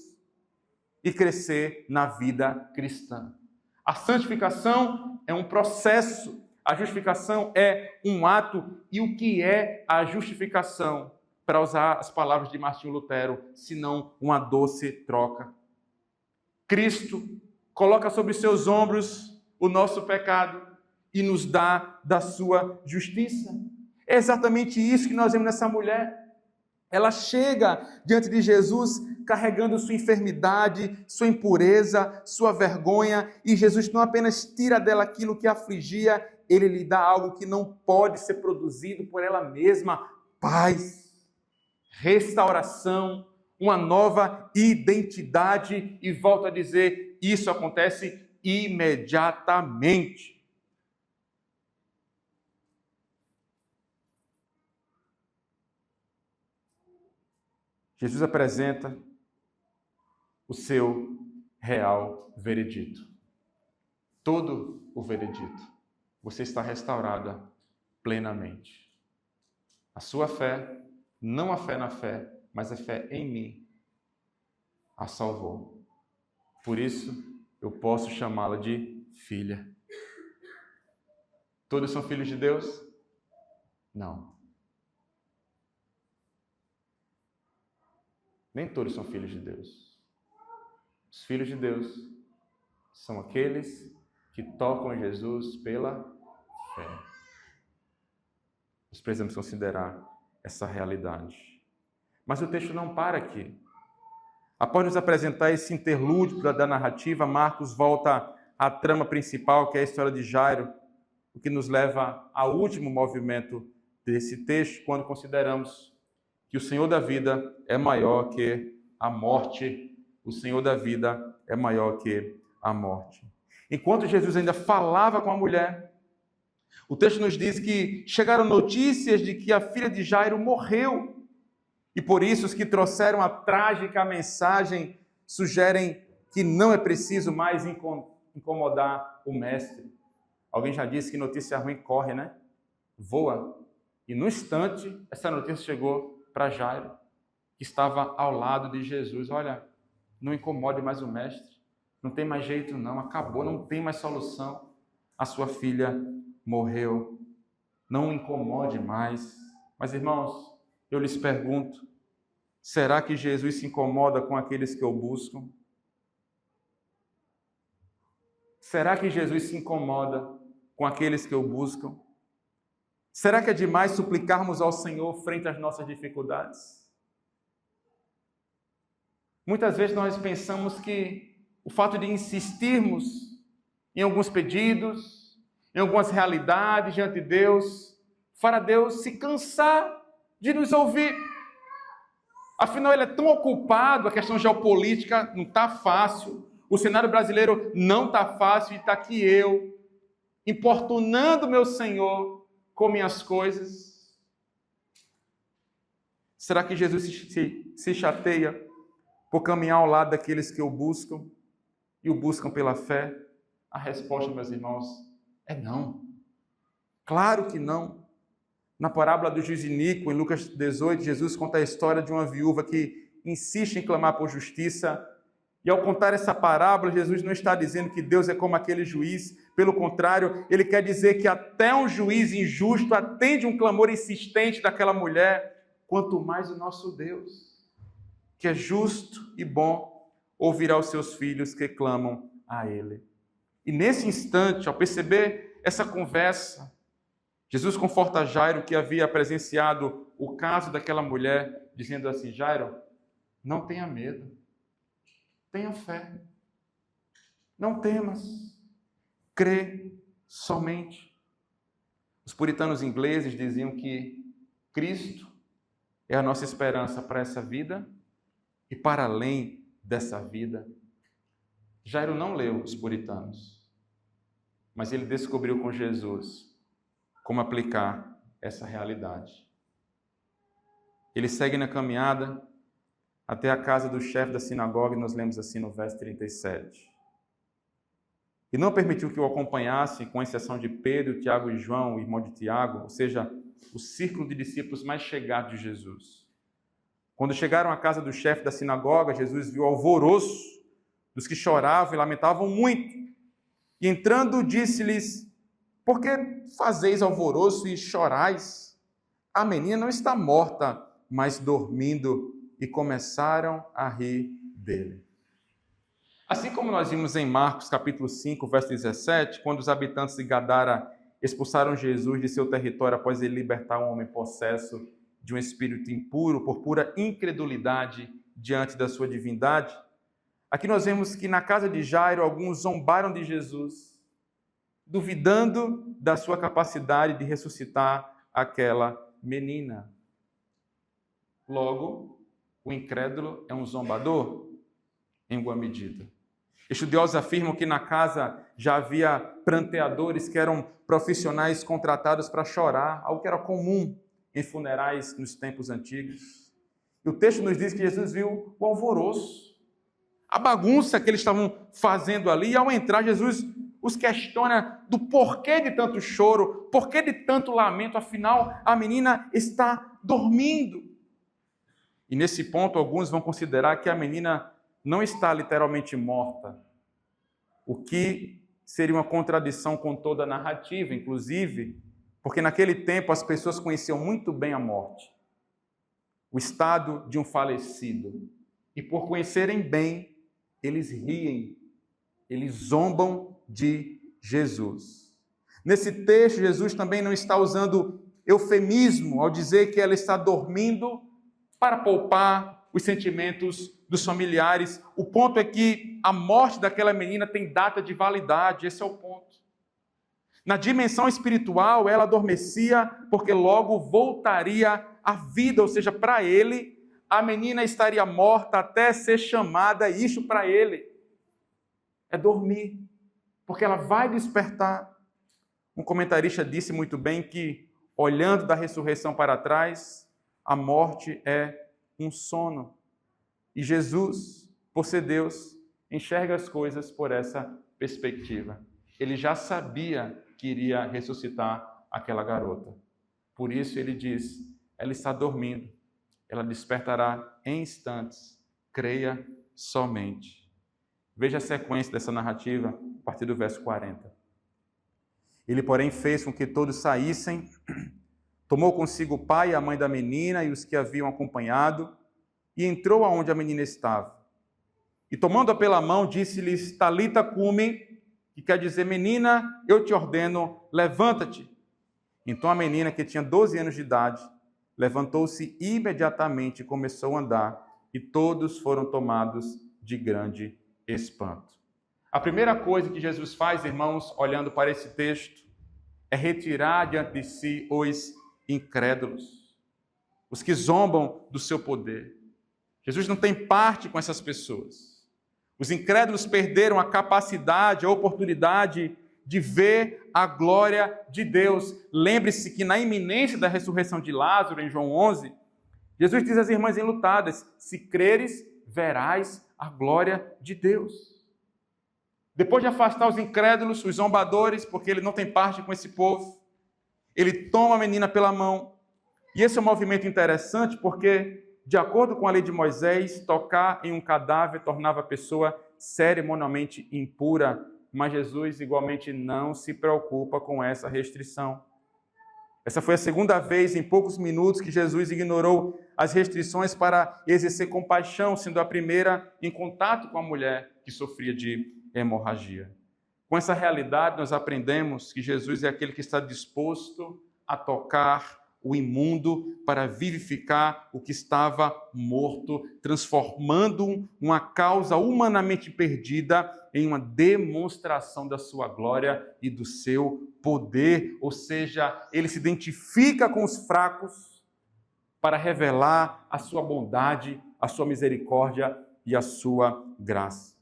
A: e crescer na vida cristã. A santificação é um processo, a justificação é um ato. E o que é a justificação? Para usar as palavras de Martinho Lutero, senão uma doce troca. Cristo coloca sobre seus ombros o nosso pecado e nos dá da sua justiça. É exatamente isso que nós vemos nessa mulher. Ela chega diante de Jesus carregando sua enfermidade, sua impureza, sua vergonha, e Jesus não apenas tira dela aquilo que a afligia, ele lhe dá algo que não pode ser produzido por ela mesma: paz, restauração, uma nova identidade. E volto a dizer, isso acontece imediatamente. Jesus apresenta o seu real veredito. todo o veredito. Você está restaurada plenamente. A sua fé, não a fé na fé, mas a fé em mim, a salvou. Por isso, eu posso chamá-la de filha. Todos são filhos de Deus? Não. Nem todos são filhos de Deus. Os filhos de Deus são aqueles que tocam Jesus pela fé. Nós precisamos considerar essa realidade. Mas o texto não para aqui. Após nos apresentar esse interlúdio da narrativa, Marcos volta à trama principal, que é a história de Jairo, o que nos leva ao último movimento desse texto, quando consideramos que o Senhor da vida é maior que a morte. O Senhor da vida é maior que a morte. Enquanto Jesus ainda falava com a mulher, o texto nos diz que chegaram notícias de que a filha de Jairo morreu. E por isso os que trouxeram a trágica mensagem sugerem que não é preciso mais incomodar o mestre. Alguém já disse que notícia ruim corre, né? Voa. E no instante, essa notícia chegou para Jairo, que estava ao lado de Jesus. Olha, não incomode mais o mestre. Não tem mais jeito não, acabou, não tem mais solução. A sua filha morreu. Não incomode mais. Mas, irmãos, eu lhes pergunto, será que Jesus se incomoda com aqueles que o buscam? Será que Jesus se incomoda com aqueles que o buscam? Será que é demais suplicarmos ao Senhor frente às nossas dificuldades? Muitas vezes nós pensamos que o fato de insistirmos em alguns pedidos, em algumas realidades diante de Deus, fará Deus se cansar de nos ouvir. Afinal, Ele é tão ocupado, a questão geopolítica não está fácil, o cenário brasileiro não está fácil, e está aqui eu, importunando meu Senhor com minhas coisas. Será que Jesus se chateia por caminhar ao lado daqueles que o buscam e o buscam pela fé? A resposta, meus irmãos, é não. Claro que não. Na parábola do juiz iníquo, em Lucas 18, Jesus conta a história de uma viúva que insiste em clamar por justiça. E ao contar essa parábola, Jesus não está dizendo que Deus é como aquele juiz. Pelo contrário, ele quer dizer que até um juiz injusto atende um clamor insistente daquela mulher, quanto mais o nosso Deus, que é justo e bom, ouvirá os seus filhos que clamam a Ele. E nesse instante, ao perceber essa conversa, Jesus conforta Jairo, que havia presenciado o caso daquela mulher, dizendo assim: Jairo, não tenha medo, tenha fé, não temas, crê somente. Os puritanos ingleses diziam que Cristo é a nossa esperança para essa vida e para além dessa vida. Jairo não leu os puritanos, mas ele descobriu com Jesus como aplicar essa realidade. Ele segue na caminhada até a casa do chefe da sinagoga, e nós lemos assim no verso 37. E não permitiu que o acompanhasse, com exceção de Pedro, Tiago e João, o irmão de Tiago, ou seja, o círculo de discípulos mais chegados de Jesus. Quando chegaram à casa do chefe da sinagoga, Jesus viu alvoroço dos que choravam e lamentavam muito. E entrando, disse-lhes: por que fazeis alvoroço e chorais? A menina não está morta, mas dormindo. E começaram a rir dele. Assim como nós vimos em Marcos capítulo 5, verso 17, quando os habitantes de Gadara expulsaram Jesus de seu território após ele libertar um homem possesso de um espírito impuro por pura incredulidade diante da sua divindade, aqui nós vemos que na casa de Jairo alguns zombaram de Jesus, duvidando da sua capacidade de ressuscitar aquela menina. Logo, o incrédulo é um zombador, em alguma medida. Estudiosos afirmam que na casa já havia pranteadores que eram profissionais contratados para chorar, algo que era comum em funerais nos tempos antigos. E o texto nos diz que Jesus viu o alvoroço, a bagunça que eles estavam fazendo ali, e ao entrar, Jesus os questiona do porquê de tanto choro, porquê de tanto lamento, afinal, a menina está dormindo. E nesse ponto, alguns vão considerar que a menina não está literalmente morta, o que seria uma contradição com toda a narrativa, inclusive, porque naquele tempo as pessoas conheciam muito bem a morte, o estado de um falecido. E por conhecerem bem, eles riem, eles zombam de Jesus. Nesse texto, Jesus também não está usando eufemismo ao dizer que ela está dormindo para poupar os sentimentos dos familiares. O ponto é que a morte daquela menina tem data de validade, esse é o ponto. Na dimensão espiritual, ela adormecia porque logo voltaria à vida, ou seja, para ele, a menina estaria morta até ser chamada, e isso para ele é dormir, porque ela vai despertar. Um comentarista disse muito bem que, olhando da ressurreição para trás, a morte é um sono. E Jesus, por ser Deus, enxerga as coisas por essa perspectiva. Ele já sabia que iria ressuscitar aquela garota. Por isso ele diz, ela está dormindo, ela despertará em instantes, creia somente. Veja a sequência dessa narrativa, a partir do verso 40. Ele, porém, fez com que todos saíssem, tomou consigo o pai e a mãe da menina e os que haviam acompanhado, e entrou aonde a menina estava. E tomando-a pela mão, disse-lhes, Talita cumi, que quer dizer, menina, eu te ordeno, levanta-te. Então a menina, que tinha 12 anos de idade, levantou-se imediatamente e começou a andar, e todos foram tomados de grande espanto. A primeira coisa que Jesus faz, irmãos, olhando para esse texto, é retirar diante de si os incrédulos, os que zombam do seu poder. Jesus não tem parte com essas pessoas. Os incrédulos perderam a capacidade, a oportunidade de ver a glória de Deus. Lembre-se que na iminência da ressurreição de Lázaro, em João 11, Jesus diz às irmãs enlutadas, se creres, verás a glória de Deus. Depois de afastar os incrédulos, os zombadores, porque ele não tem parte com esse povo, ele toma a menina pela mão. E esse é um movimento interessante porque, de acordo com a lei de Moisés, tocar em um cadáver tornava a pessoa cerimonialmente impura, mas Jesus igualmente não se preocupa com essa restrição. Essa foi a segunda vez em poucos minutos que Jesus ignorou as restrições para exercer compaixão, sendo a primeira em contato com a mulher que sofria de hemorragia. Com essa realidade, nós aprendemos que Jesus é aquele que está disposto a tocar o imundo para vivificar o que estava morto, transformando uma causa humanamente perdida em uma demonstração da sua glória e do seu poder. Ou seja, ele se identifica com os fracos para revelar a sua bondade, a sua misericórdia e a sua graça.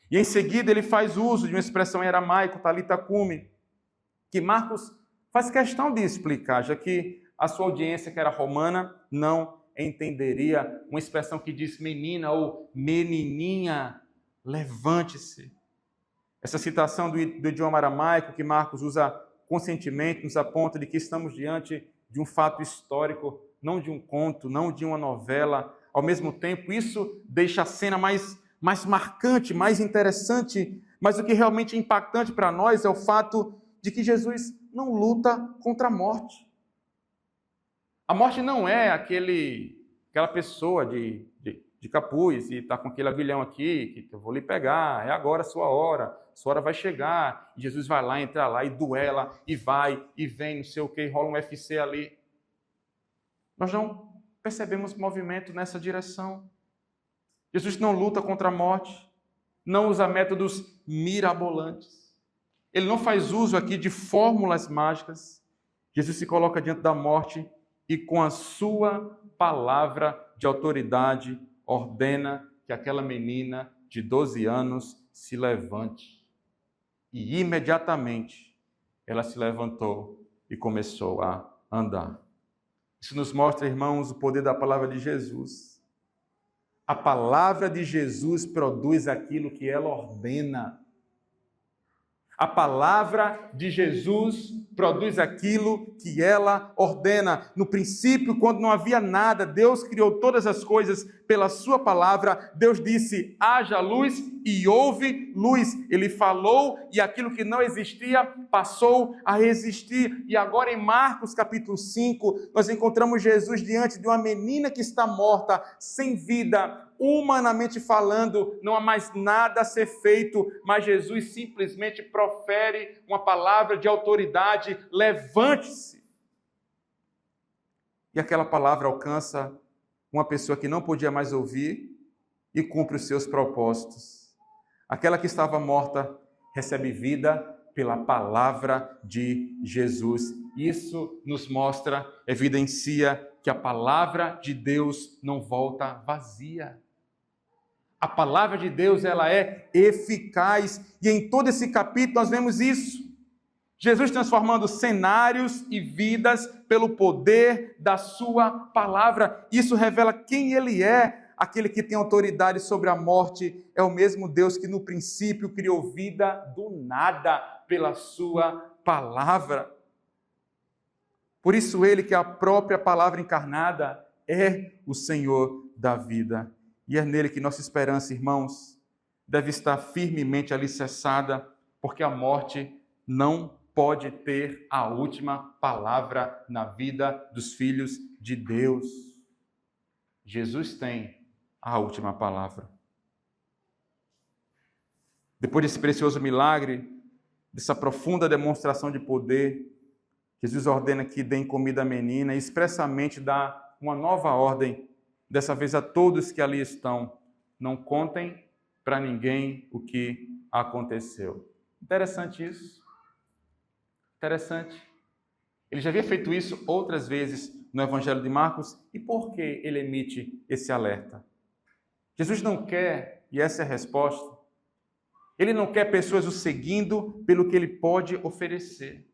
A: E em seguida ele faz uso de uma expressão em aramaico, Talita cumi, que Marcos faz questão de explicar, já que a sua audiência, que era romana, não entenderia uma expressão que diz menina ou menininha, levante-se. Essa citação do idioma aramaico que Marcos usa conscientemente nos aponta de que estamos diante de um fato histórico, não de um conto, não de uma novela. Ao mesmo tempo, isso deixa a cena mais marcante, mais interessante, mas o que realmente é impactante para nós é o fato de que Jesus não luta contra a morte. A morte não é aquela pessoa de capuz e está com aquele aguilhão aqui, que eu vou lhe pegar, é agora a sua hora vai chegar. E Jesus vai lá, entra lá e duela, e vai, e vem, não sei o que, rola um UFC ali. Nós não percebemos movimento nessa direção. Jesus não luta contra a morte, não usa métodos mirabolantes. Ele não faz uso aqui de fórmulas mágicas. Jesus se coloca diante da morte e com a sua palavra de autoridade ordena que aquela menina de 12 anos se levante. E imediatamente ela se levantou e começou a andar. Isso nos mostra, irmãos, o poder da palavra de Jesus. A palavra de Jesus produz aquilo que ela ordena. A palavra de Jesus produz aquilo que ela ordena. No princípio, quando não havia nada, Deus criou todas as coisas pela sua palavra. Deus disse, haja luz e houve luz. Ele falou e aquilo que não existia passou a existir. E agora em Marcos capítulo 5, nós encontramos Jesus diante de uma menina que está morta, sem vida. Humanamente falando, não há mais nada a ser feito, mas Jesus simplesmente profere uma palavra de autoridade: levante-se. E aquela palavra alcança uma pessoa que não podia mais ouvir e cumpre os seus propósitos. Aquela que estava morta recebe vida pela palavra de Jesus. Isso nos mostra, evidencia que a palavra de Deus não volta vazia. A palavra de Deus, ela é eficaz. E em todo esse capítulo nós vemos isso. Jesus transformando cenários e vidas pelo poder da sua palavra. Isso revela quem ele é. Aquele que tem autoridade sobre a morte é o mesmo Deus que no princípio criou vida do nada pela sua palavra. Por isso ele, que é a própria palavra encarnada, é o Senhor da vida. E é nele que nossa esperança, irmãos, deve estar firmemente alicerçada, porque a morte não pode ter a última palavra na vida dos filhos de Deus. Jesus tem a última palavra. Depois desse precioso milagre, dessa profunda demonstração de poder, Jesus ordena que deem comida à menina e expressamente dá uma nova ordem, dessa vez a todos que ali estão: não contem para ninguém o que aconteceu. Interessante isso. Interessante. Ele já havia feito isso outras vezes no Evangelho de Marcos. E por que ele emite esse alerta? Jesus não quer, e essa é a resposta, ele não quer pessoas o seguindo pelo que ele pode oferecer.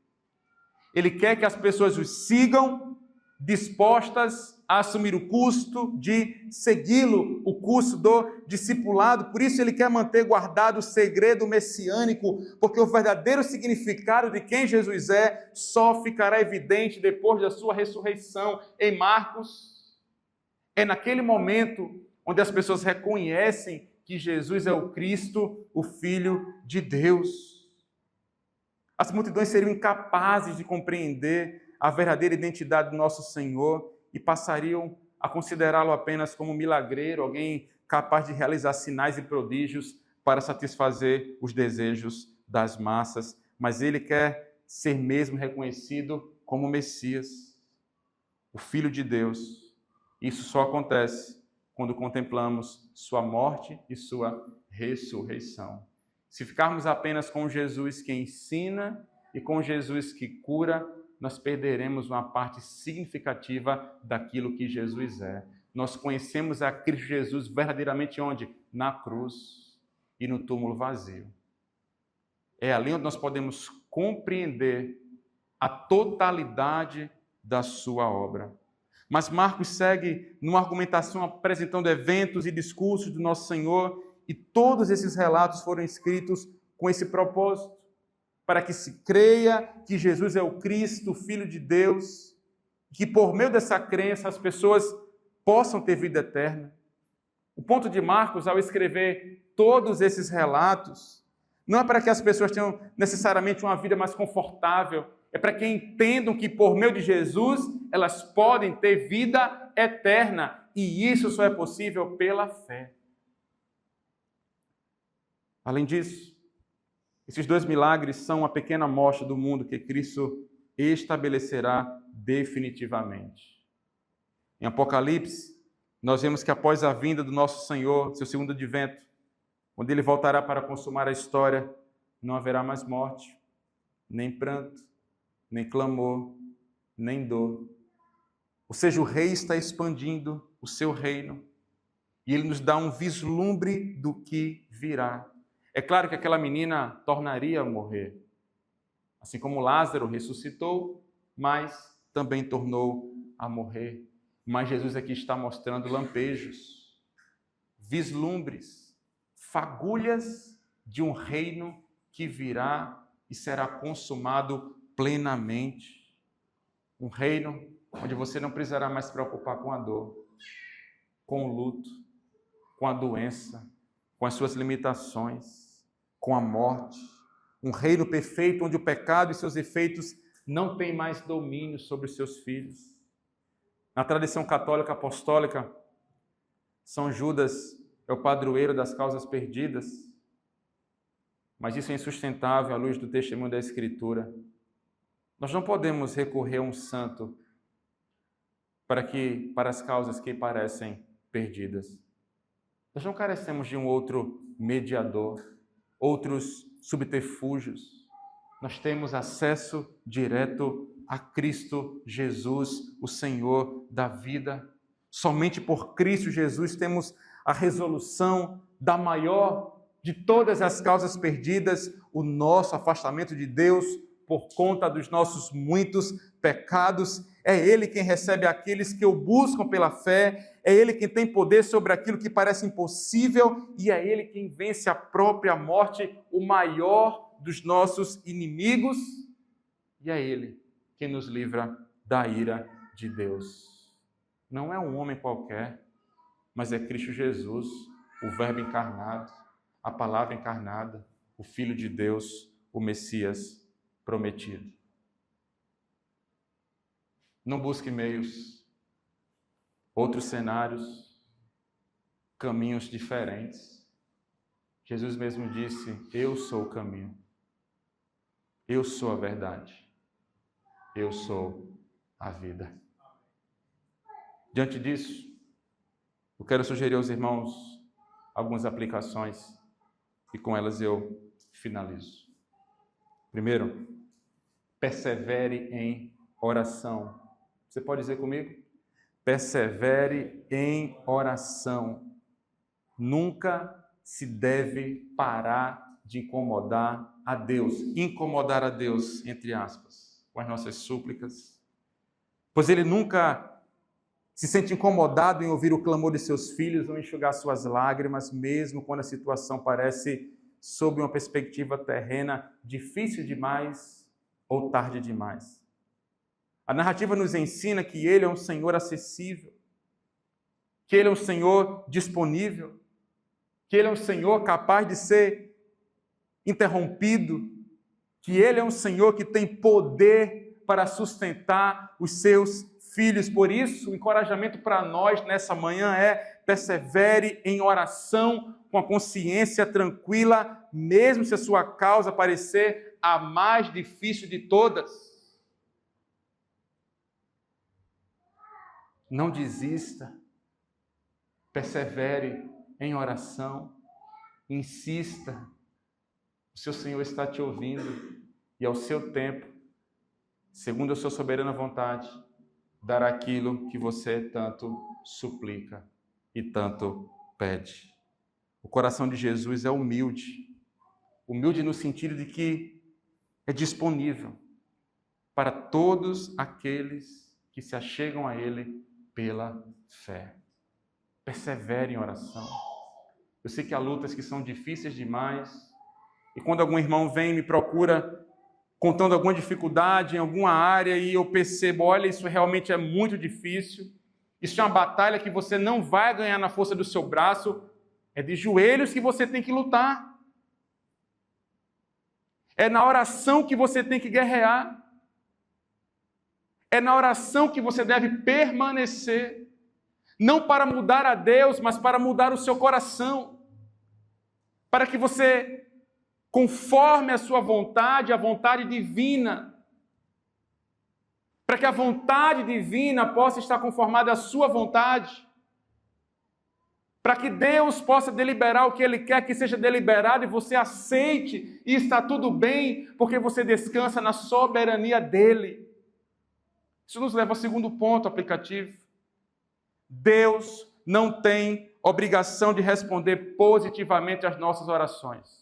A: Ele quer que as pessoas o sigam dispostas a assumir o custo de segui-lo, o custo do discipulado. Por isso ele quer manter guardado o segredo messiânico, porque o verdadeiro significado de quem Jesus é só ficará evidente depois da sua ressurreição. Em Marcos, é naquele momento onde as pessoas reconhecem que Jesus é o Cristo, o Filho de Deus. As multidões seriam incapazes de compreender a verdadeira identidade do nosso Senhor e passariam a considerá-lo apenas como milagreiro, alguém capaz de realizar sinais e prodígios para satisfazer os desejos das massas. Mas ele quer ser mesmo reconhecido como Messias, o Filho de Deus. Isso só acontece quando contemplamos sua morte e sua ressurreição. Se ficarmos apenas com Jesus que ensina e com Jesus que cura, nós perderemos uma parte significativa daquilo que Jesus é. Nós conhecemos a Cristo Jesus verdadeiramente onde? Na cruz e no túmulo vazio. É ali onde nós podemos compreender a totalidade da sua obra. Mas Marcos segue numa argumentação apresentando eventos e discursos do nosso Senhor, e todos esses relatos foram escritos com esse propósito, para que se creia que Jesus é o Cristo, o Filho de Deus, que por meio dessa crença as pessoas possam ter vida eterna. O ponto de Marcos, ao escrever todos esses relatos, não é para que as pessoas tenham necessariamente uma vida mais confortável, é para que entendam que por meio de Jesus elas podem ter vida eterna, e isso só é possível pela fé. Além disso, esses dois milagres são uma pequena amostra do mundo que Cristo estabelecerá definitivamente. Em Apocalipse, nós vemos que após a vinda do nosso Senhor, seu segundo advento, quando ele voltará para consumar a história, não haverá mais morte, nem pranto, nem clamor, nem dor. Ou seja, o rei está expandindo o seu reino e ele nos dá um vislumbre do que virá. É claro que aquela menina tornaria a morrer, assim como Lázaro ressuscitou, mas também tornou a morrer. Mas Jesus aqui está mostrando lampejos, vislumbres, fagulhas de um reino que virá e será consumado plenamente. Um reino onde você não precisará mais se preocupar com a dor, com o luto, com a doença, com as suas limitações, com a morte. Um reino perfeito onde o pecado e seus efeitos não têm mais domínio sobre os seus filhos. Na tradição católica apostólica, São Judas é o padroeiro das causas perdidas, mas isso é insustentável à luz do testemunho da Escritura. Nós não podemos recorrer a um santo para as causas que parecem perdidas. Nós não carecemos de um outro mediador, outros subterfúgios. Nós temos acesso direto a Cristo Jesus, o Senhor da vida. Somente por Cristo Jesus temos a resolução da maior de todas as causas perdidas, o nosso afastamento de Deus por conta dos nossos muitos pecados. É Ele quem recebe aqueles que o buscam pela fé, é Ele quem tem poder sobre aquilo que parece impossível e é Ele quem vence a própria morte, o maior dos nossos inimigos, e é Ele quem nos livra da ira de Deus. Não é um homem qualquer, mas é Cristo Jesus, o Verbo encarnado, a Palavra encarnada, o Filho de Deus, o Messias prometido. Não busque meios, outros cenários, caminhos diferentes. Jesus mesmo disse: eu sou o caminho, eu sou a verdade, eu sou a vida. Diante disso, eu quero sugerir aos irmãos algumas aplicações e com elas eu finalizo. Primeiro, persevere em oração. Você pode dizer comigo? Persevere em oração. Nunca se deve parar de incomodar a Deus. Incomodar a Deus, entre aspas, com as nossas súplicas. Pois Ele nunca se sente incomodado em ouvir o clamor de seus filhos ou enxugar suas lágrimas, mesmo quando a situação parece, sob uma perspectiva terrena, difícil demais ou tarde demais. A narrativa nos ensina que Ele é um Senhor acessível, que Ele é um Senhor disponível, que Ele é um Senhor capaz de ser interrompido, que Ele é um Senhor que tem poder para sustentar os seus filhos. Por isso, o encorajamento para nós nessa manhã é: persevere em oração com a consciência tranquila, mesmo se a sua causa parecer a mais difícil de todas. Não desista, persevere em oração, insista. O seu Senhor está te ouvindo e ao seu tempo, segundo a sua soberana vontade, dará aquilo que você tanto suplica e tanto pede. O coração de Jesus é humilde. Humilde no sentido de que é disponível para todos aqueles que se achegam a Ele pela fé. Persevere em oração. Eu sei que há lutas que são difíceis demais, e quando algum irmão vem e me procura contando alguma dificuldade em alguma área e eu percebo: olha, isso realmente é muito difícil, isso é uma batalha que você não vai ganhar na força do seu braço, é de joelhos que você tem que lutar. É na oração que você tem que guerrear. É na oração que você deve permanecer, não para mudar a Deus, mas para mudar o seu coração, para que você conforme a sua vontade, a vontade divina, para que a vontade divina possa estar conformada à sua vontade, para que Deus possa deliberar o que Ele quer que seja deliberado e você aceite e está tudo bem, porque você descansa na soberania dEle. Isso nos leva ao segundo ponto aplicativo. Deus não tem obrigação de responder positivamente às nossas orações.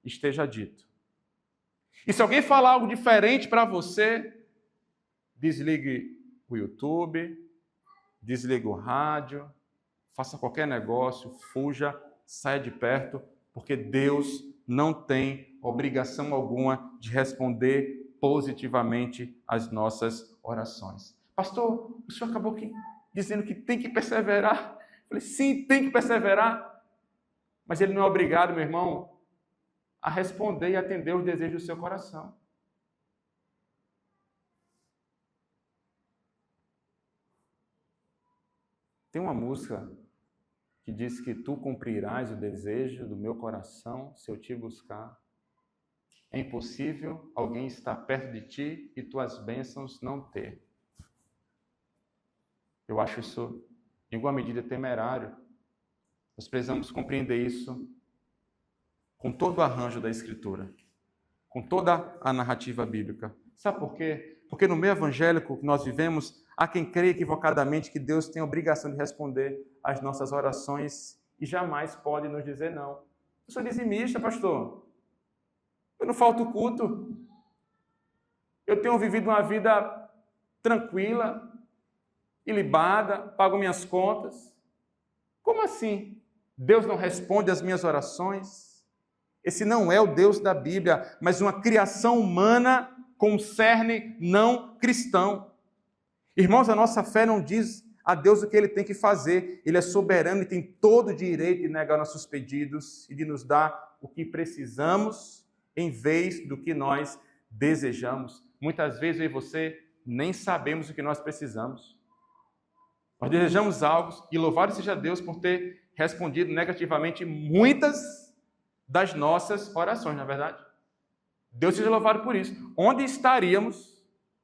A: Esteja dito. E se alguém falar algo diferente para você, desligue o YouTube, desligue o rádio, faça qualquer negócio, fuja, saia de perto, porque Deus não tem obrigação alguma de responder positivamente às nossas orações. Pastor, o senhor acabou dizendo que tem que perseverar. Eu falei, sim, tem que perseverar. Mas ele não é obrigado, meu irmão, a responder e atender os desejos do seu coração. Tem uma música que diz que tu cumprirás o desejo do meu coração se eu te buscar. É impossível alguém estar perto de ti e tuas bênçãos não ter. Eu acho isso, em alguma medida, temerário. Nós precisamos compreender isso com todo o arranjo da Escritura, com toda a narrativa bíblica. Sabe por quê? Porque no meio evangélico que nós vivemos, há quem crê equivocadamente que Deus tem a obrigação de responder às nossas orações e jamais pode nos dizer não. Eu sou dizimista, pastor. Eu não falto culto. Eu tenho vivido uma vida tranquila, ilibada, pago minhas contas. Como assim? Deus não responde às minhas orações? Esse não é o Deus da Bíblia, mas uma criação humana com um cerne não cristão. Irmãos, a nossa fé não diz a Deus o que Ele tem que fazer. Ele é soberano e tem todo o direito de negar nossos pedidos e de nos dar o que precisamos em vez do que nós desejamos. Muitas vezes eu e você nem sabemos o que nós precisamos. Nós desejamos algo e louvado seja Deus por ter respondido negativamente muitas das nossas orações, não é verdade? Deus seja louvado por isso. Onde estaríamos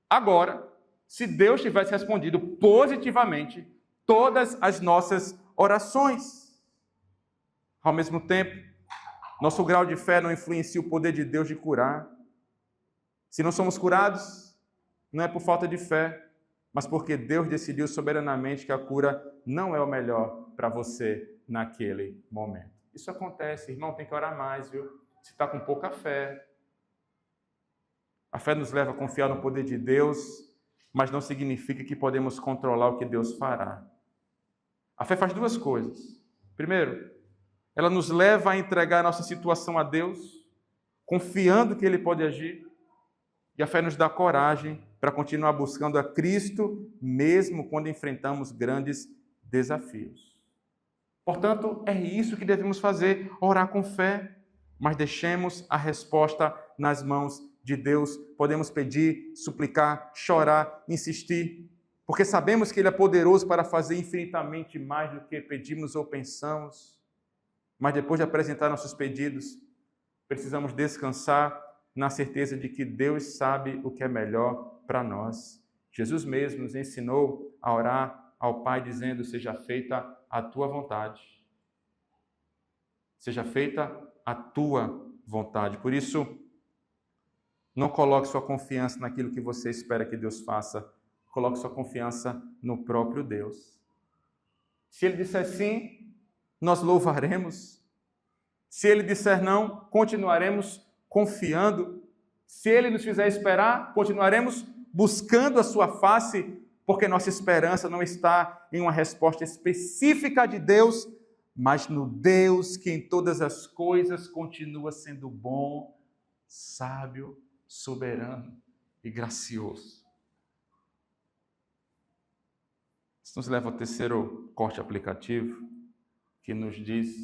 A: agora se Deus tivesse respondido positivamente todas as nossas orações? Ao mesmo tempo, nosso grau de fé não influencia o poder de Deus de curar. Se não somos curados, não é por falta de fé, mas porque Deus decidiu soberanamente que a cura não é o melhor para você naquele momento. Isso acontece, irmão, tem que orar mais, viu? Você está com pouca fé. A fé nos leva a confiar no poder de Deus, mas não significa que podemos controlar o que Deus fará. A fé faz duas coisas. Primeiro, ela nos leva a entregar a nossa situação a Deus, confiando que Ele pode agir. E a fé nos dá coragem para continuar buscando a Cristo, mesmo quando enfrentamos grandes desafios. Portanto, é isso que devemos fazer, orar com fé, mas deixemos a resposta nas mãos de Deus. Podemos pedir, suplicar, chorar, insistir, porque sabemos que Ele é poderoso para fazer infinitamente mais do que pedimos ou pensamos. Mas depois de apresentar nossos pedidos, precisamos descansar na certeza de que Deus sabe o que é melhor para nós. Jesus mesmo nos ensinou a orar ao Pai dizendo: seja feita a tua vontade. Seja feita a tua vontade. Por isso, não coloque sua confiança naquilo que você espera que Deus faça. Coloque sua confiança no próprio Deus. Se Ele disser sim, nós louvaremos. Se Ele disser não, continuaremos confiando. Se Ele nos fizer esperar, continuaremos buscando a sua face, porque nossa esperança não está em uma resposta específica de Deus, mas no Deus que em todas as coisas continua sendo bom, sábio, soberano e gracioso. Isso nos leva ao terceiro corte aplicativo, que nos diz: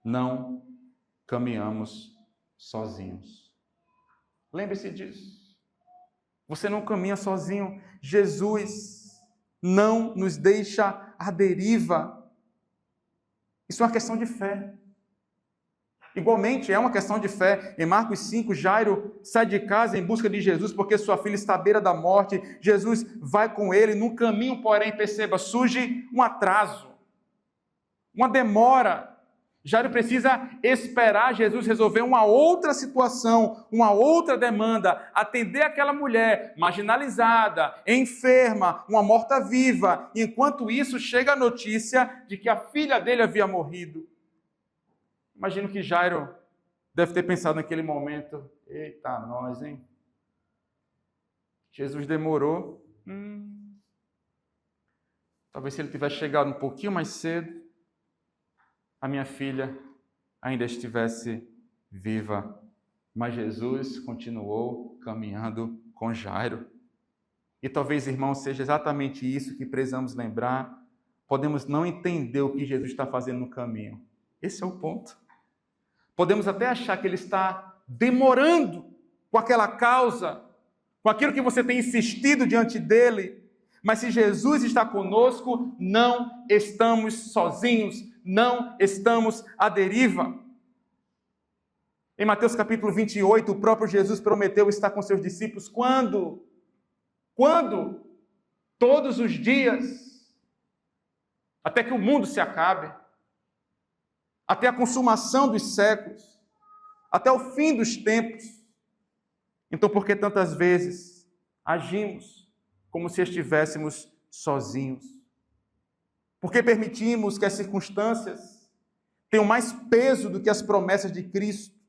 A: não caminhamos sozinhos. Lembre-se disso. Você não caminha sozinho. Jesus não nos deixa à deriva. Isso é uma questão de fé. Igualmente, é uma questão de fé. Em Marcos 5, Jairo sai de casa em busca de Jesus porque sua filha está à beira da morte. Jesus vai com ele. No caminho, porém, perceba, surge um atraso, uma demora. Jairo precisa esperar Jesus resolver uma outra situação, uma outra demanda, atender aquela mulher marginalizada, enferma, uma morta-viva. Enquanto isso, chega a notícia de que a filha dele havia morrido. Imagino que Jairo deve ter pensado naquele momento: eita, nós, hein? Jesus demorou. Talvez se ele tivesse chegado um pouquinho mais cedo, a minha filha ainda estivesse viva. Mas Jesus continuou caminhando com Jairo. E talvez, irmãos, seja exatamente isso que precisamos lembrar. Podemos não entender o que Jesus está fazendo no caminho. Esse é o ponto. Podemos até achar que ele está demorando com aquela causa, com aquilo que você tem insistido diante dele. Mas se Jesus está conosco, não estamos sozinhos, não estamos à deriva. Em Mateus capítulo 28, o próprio Jesus prometeu estar com seus discípulos quando? Quando? Todos os dias, até que o mundo se acabe, até a consumação dos séculos, até o fim dos tempos. Então, por que tantas vezes agimos como se estivéssemos sozinhos? Por que permitimos que as circunstâncias tenham mais peso do que as promessas de Cristo?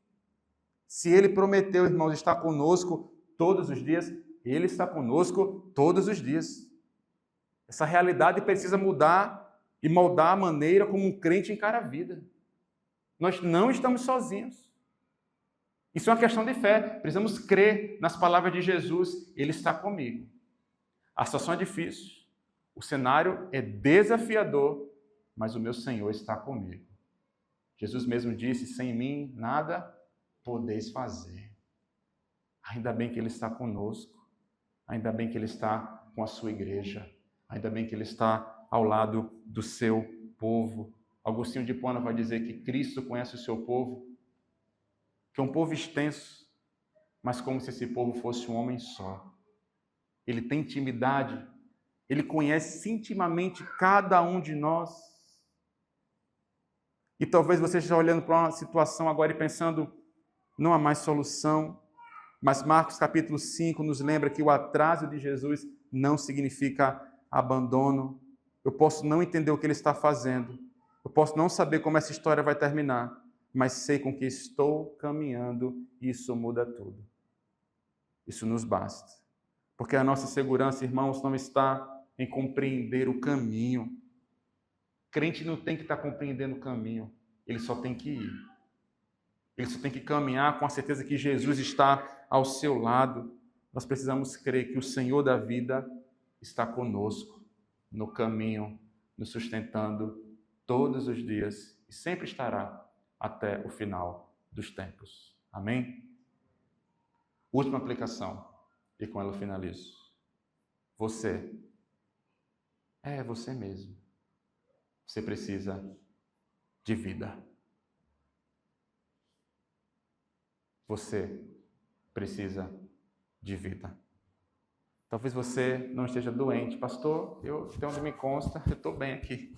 A: Se Ele prometeu, irmãos, estar conosco todos os dias, Ele está conosco todos os dias. Essa realidade precisa mudar e moldar a maneira como um crente encara a vida. Nós não estamos sozinhos. Isso é uma questão de fé. Precisamos crer nas palavras de Jesus. Ele está comigo. A situação é difícil. O cenário é desafiador, mas o meu Senhor está comigo. Jesus mesmo disse, sem mim nada podeis fazer. Ainda bem que Ele está conosco. Ainda bem que Ele está com a sua igreja. Ainda bem que Ele está ao lado do seu povo. Agostinho de Hipona vai dizer que Cristo conhece o seu povo, que é um povo extenso, mas como se esse povo fosse um homem só. Ele tem intimidade, Ele conhece intimamente cada um de nós. E talvez você esteja olhando para uma situação agora e pensando, não há mais solução. Mas Marcos capítulo 5 nos lembra que o atraso de Jesus não significa abandono. Eu posso não entender o que Ele está fazendo. Eu posso não saber como essa história vai terminar. Mas sei com que estou caminhando e isso muda tudo. Isso nos basta. Porque a nossa segurança, irmãos, não está em compreender o caminho. Crente não tem que estar compreendendo o caminho. Ele só tem que ir. Ele só tem que caminhar com a certeza que Jesus está ao seu lado. Nós precisamos crer que o Senhor da vida está conosco no caminho, nos sustentando todos os dias e sempre estará até o final dos tempos. Amém? Última aplicação, e com ela eu finalizo. Você é você mesmo. Você precisa de vida. Você precisa de vida. Talvez você não esteja doente. Pastor, eu até onde me consta, eu estou bem aqui.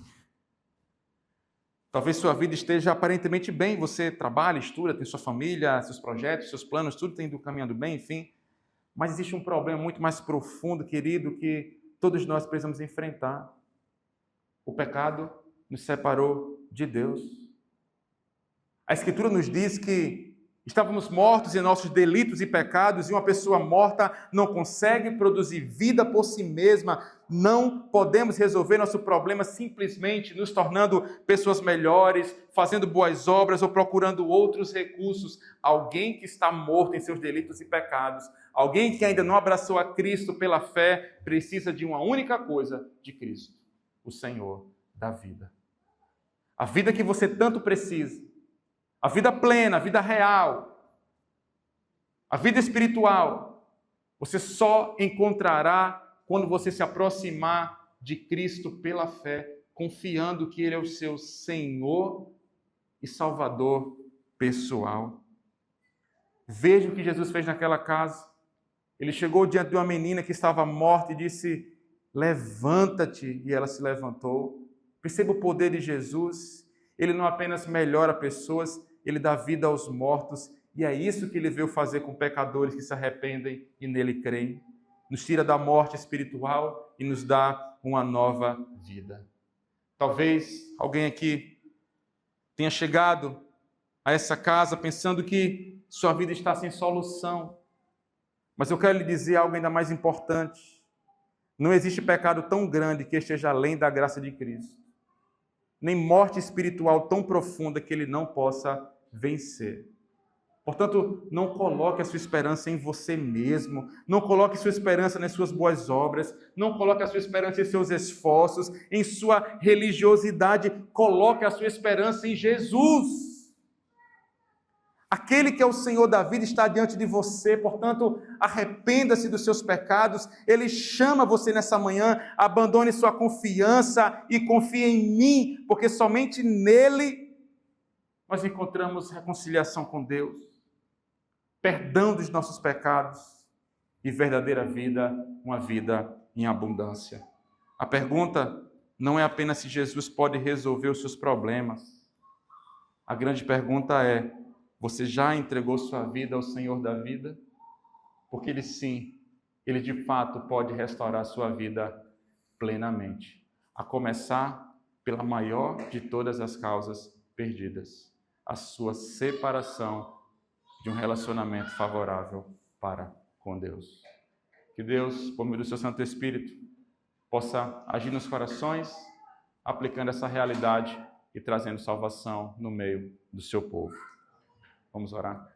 A: Talvez sua vida esteja aparentemente bem. Você trabalha, estuda, tem sua família, seus projetos, seus planos, tudo tem ido caminhando bem, enfim. Mas existe um problema muito mais profundo, querido, que todos nós precisamos enfrentar. O pecado nos separou de Deus. A Escritura nos diz que estávamos mortos em nossos delitos e pecados, e uma pessoa morta não consegue produzir vida por si mesma. Não podemos resolver nosso problema simplesmente nos tornando pessoas melhores, fazendo boas obras ou procurando outros recursos. Alguém que está morto em seus delitos e pecados, alguém que ainda não abraçou a Cristo pela fé, precisa de uma única coisa, de Cristo, o Senhor da vida. A vida que você tanto precisa. A vida plena, a vida real, a vida espiritual, você só encontrará quando você se aproximar de Cristo pela fé, confiando que Ele é o seu Senhor e Salvador pessoal. Veja o que Jesus fez naquela casa. Ele chegou diante de uma menina que estava morta e disse, levanta-te, e ela se levantou. Perceba o poder de Jesus. Ele não apenas melhora pessoas, Ele dá vida aos mortos, e é isso que Ele veio fazer com pecadores que se arrependem e nele creem. Nos tira da morte espiritual e nos dá uma nova vida. Talvez alguém aqui tenha chegado a essa casa pensando que sua vida está sem solução. Mas eu quero lhe dizer algo ainda mais importante. Não existe pecado tão grande que esteja além da graça de Cristo. nem morte espiritual tão profunda que ele não possa vencer. Portanto, não coloque a sua esperança em você mesmo, não coloque a sua esperança nas suas boas obras, não coloque a sua esperança em seus esforços, em sua religiosidade, coloque a sua esperança em Jesus. Aquele que é o Senhor da vida está diante de você, portanto, arrependa-se dos seus pecados, Ele chama você nessa manhã, abandone sua confiança e confie em mim, porque somente nele nós encontramos reconciliação com Deus, perdão dos nossos pecados e verdadeira vida, uma vida em abundância. A pergunta não é apenas se Jesus pode resolver os seus problemas. A grande pergunta é: você já entregou sua vida ao Senhor da vida? Porque Ele sim, Ele de fato pode restaurar a sua vida plenamente. A começar pela maior de todas as causas perdidas, a sua separação de um relacionamento favorável para com Deus. Que Deus, por meio do seu Santo Espírito, possa agir nos corações, aplicando essa realidade e trazendo salvação no meio do seu povo. Vamos orar.